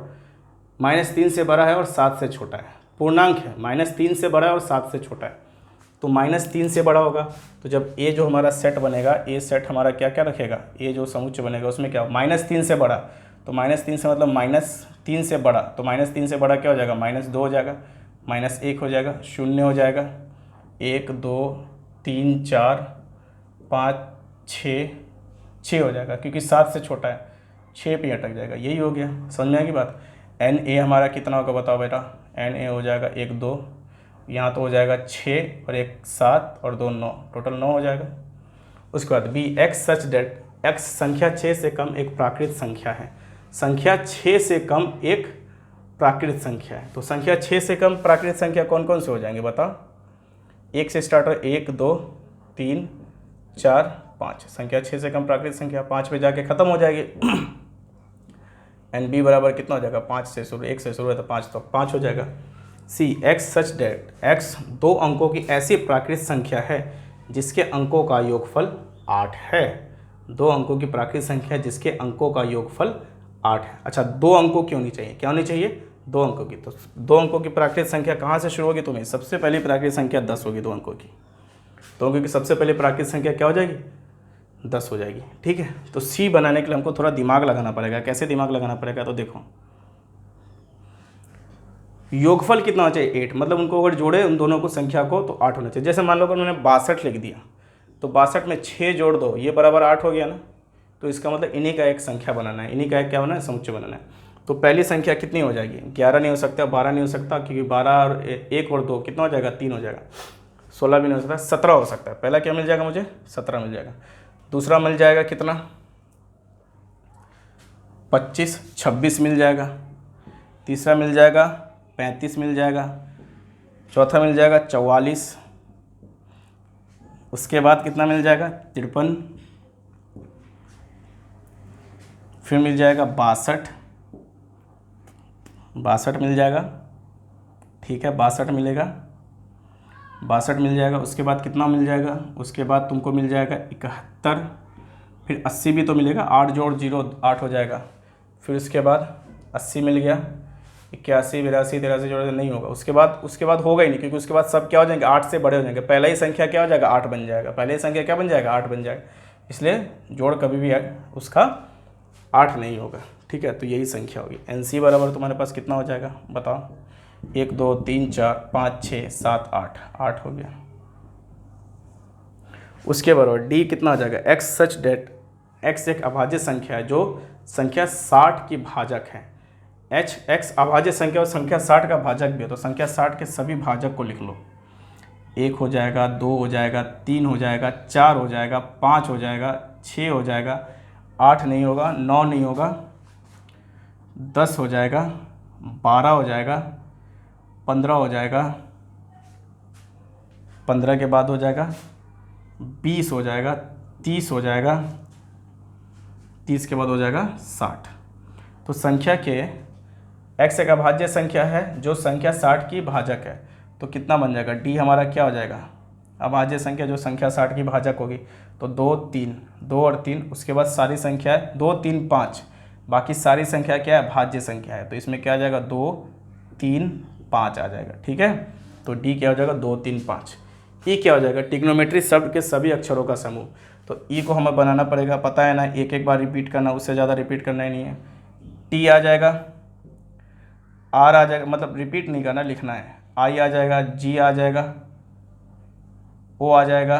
-3 से बड़ा है और 7 से छोटा है। पूर्णांक है, -3 से बड़ा है और 7 से छोटा है, तो -3 से बड़ा होगा। तो जब ए जो हमारा सेट बनेगा, ए सेट हमारा क्या क्या रखेगा, ए जो समुच्चय बनेगा उसमें क्या, -3 से बड़ा, तो -3 से मतलब -3 से बड़ा, तो -3 से बड़ा क्या हो जाएगा, -2 हो जाएगा, -1 हो जाएगा, 0 हो जाएगा, 1 2 3 4 5 6 हो जाएगा, क्योंकि 7 से छोटा है, 6 पे अटक जाएगा। यही हो गया, समझ में आएगी बात। एन ए हमारा कितना होगा बताओ बेटा, एन ए हो जाएगा 1 2, यहाँ तो हो जाएगा 6 और 1 7 और 2 9, टोटल 9 हो जाएगा। उसके बाद बी एक्स सच डेट, एक्स संख्या 6 से कम एक प्राकृत संख्या है। संख्या 6 से कम एक प्राकृत संख्या है, तो संख्या 6 से कम प्राकृत संख्या कौन कौन से हो जाएंगे बताओ। 1 से स्टार्टर 1 2 3 4 5, संख्या 6 से कम प्राकृत संख्या 5 पे जाके ख़त्म हो जाएगी। एन बी बराबर कितना हो जाएगा, 5 से शुरू, 1 से शुरू है तो 5 तो 5 हो जाएगा। सी एक्स सच डेट, एक्स 2 अंकों की ऐसी प्राकृत संख्या है जिसके अंकों का योगफल 8 है। 2 अंकों की प्राकृत संख्या जिसके अंकों का योगफल 8 है। अच्छा, 2 अंकों की होनी चाहिए, क्या होनी चाहिए, 2 अंकों की। तो 2 अंकों की प्राकृत संख्या कहाँ से शुरू होगी तुम्हें, सबसे पहली प्राकृत संख्या 10 होगी 2 अंकों की। 2 अंकों की सबसे पहले प्राकृत संख्या क्या हो जाएगी, 10 हो जाएगी, ठीक है। तो सी बनाने के लिए हमको थोड़ा दिमाग लगाना पड़ेगा। कैसे दिमाग लगाना पड़ेगा, तो देखो योगफल कितना होना चाहिए, 8, मतलब उनको अगर जोड़े उन दोनों को संख्या को तो 8 होना चाहिए। जैसे मान लो अगर उन्होंने 62 लिख दिया, तो 62 में 6 जोड़ दो, ये बराबर 8 हो गया ना। तो इसका मतलब इन्हीं का एक संख्या बनाना है, इन्हीं का एक क्या बनाना है, समुच्चय बनाना है। तो पहली संख्या कितनी हो जाएगी, 11 नहीं हो सकता, 12 नहीं हो सकता, क्योंकि 12 और 1 और 2 कितना हो जाएगा, 3 हो जाएगा। 16 भी नहीं हो सकता, 17 हो सकता है। पहला क्या मिल जाएगा मुझे, 17 मिल जाएगा। दूसरा मिल जाएगा कितना, 25 26 मिल जाएगा। तीसरा मिल जाएगा 35 मिल जाएगा। चौथा मिल जाएगा 44। उसके बाद कितना मिल जाएगा, 53। फिर मिल जाएगा 62 मिल जाएगा, ठीक है, 62 मिलेगा, 62 मिल जाएगा। उसके बाद कितना मिल जाएगा, उसके बाद तुमको मिल जाएगा 71। फिर 80 भी तो मिलेगा, 8 जोड़ 0 8 हो जाएगा। फिर उसके बाद 80 मिल गया, 81 82 83 जोड़ नहीं होगा। उसके बाद होगा ही नहीं, क्योंकि उसके बाद सब क्या हो जाएंगे, 8 से बड़े हो जाएंगे। पहला ही संख्या क्या हो जाएगा, 8 बन जाएगा। पहले ही संख्या क्या बन जाएगा, 8 बन जाएगा। इसलिए जोड़ कभी भी उसका 8 नहीं होगा, ठीक है। तो यही संख्या होगी। एन सी बराबर तुम्हारे पास कितना हो जाएगा बताओ, 1 2 3 4 5 6 7 8, 8 हो गया। उसके बराबर डी कितना हो जाएगा, एक्स सच डेट, एक्स एक अभाज्य संख्या है जो संख्या 60 की भाजक है। एच एक्स अभाज्य संख्या और संख्या 60 का भाजक भी है, तो संख्या 60 के सभी भाजक को लिख लो। 1 हो जाएगा, 2 हो जाएगा, 3 हो जाएगा, 4 हो जाएगा, 5 हो जाएगा, 6 हो जाएगा, 8 नहीं होगा, 9 नहीं होगा, 10 हो जाएगा, 12 हो जाएगा, 15 हो जाएगा, 15 के बाद हो जाएगा 20 हो जाएगा, 30 हो जाएगा, 30 के बाद हो जाएगा 60। तो संख्या के x एक अभाज्य संख्या है जो संख्या 60 की भाजक है, तो कितना बन जाएगा, d हमारा क्या हो जाएगा, अभाज्य संख्या जो संख्या 60 की भाजक होगी, तो 2 3, 2 और 3, उसके बाद सारी संख्या है 2 3 5, बाकी सारी संख्या क्या है, भाज्य संख्या है, तो इसमें क्या आ जाएगा 2 3 5 आ जाएगा। ठीक है, तो d क्या हो जाएगा 2 3 5। e क्या हो जाएगा, ट्रिग्नोमेट्री शब्द के सभी अक्षरों का समूह, तो e को हमें बनाना पड़ेगा, पता है ना, एक एक बार रिपीट करना, उससे ज़्यादा रिपीट करना ही नहीं है। t आ जाएगा, r आ जाएगा, मतलब रिपीट नहीं करना, लिखना है, i आ जाएगा, g आ जाएगा, o आ जाएगा,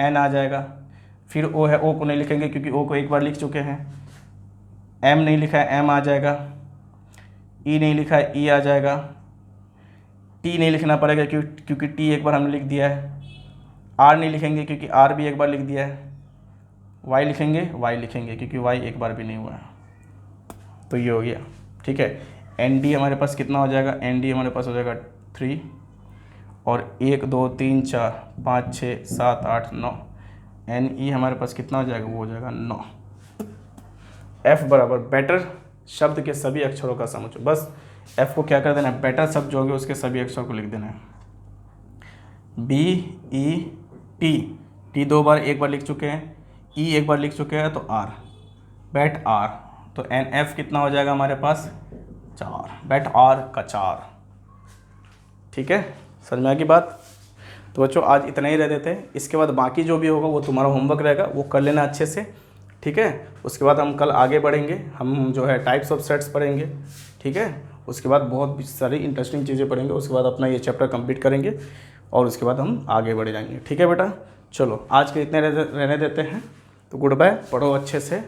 n आ जाएगा, फिर o है, o को नहीं लिखेंगे क्योंकि o को एक बार लिख चुके हैं, m नहीं लिखा है, m आ जाएगा, e नहीं लिखा है, e आ जाएगा, t नहीं लिखना पड़ेगा क्योंकि t एक बार हमने लिख दिया है, r नहीं लिखेंगे क्योंकि r भी एक बार लिख दिया है, y लिखेंगे, y लिखेंगे क्योंकि y एक बार भी नहीं हुआ है। तो ये हो गया। ठीक है, nd हमारे पास कितना हो जाएगा, nd हमारे पास हो जाएगा 3, और 1 2 3 4 5 6 7 8 9, ne हमारे पास कितना हो जाएगा, वो हो जाएगा 9। f बराबर बेटर शब्द के सभी अक्षरों का समूह। बस f को क्या कर देना है, बेटर शब्द जो होंगे उसके सभी अक्षरों को लिख देना है। b e t, t 2 बार, एक बार लिख चुके हैं, e एक बार लिख चुके हैं, तो r, बेट r, तो nf कितना हो जाएगा हमारे पास 4, बेट r का 4। ठीक है, समझ में आ गई बात। तो बच्चों आज इतना ही रह देते हैं, इसके बाद बाकी जो भी होगा वो तुम्हारा होमवर्क रहेगा, वो कर लेना अच्छे से। ठीक है, उसके बाद हम कल आगे बढ़ेंगे, हम जो है टाइप्स ऑफ सेट्स पढ़ेंगे। ठीक है, उसके बाद बहुत सारी इंटरेस्टिंग चीज़ें पढ़ेंगे, उसके बाद अपना ये चैप्टर कंप्लीट करेंगे और उसके बाद हम आगे बढ़ जाएंगे। ठीक है बेटा, चलो आज के इतने रहने देते हैं, तो गुड बाय, पढ़ो अच्छे से।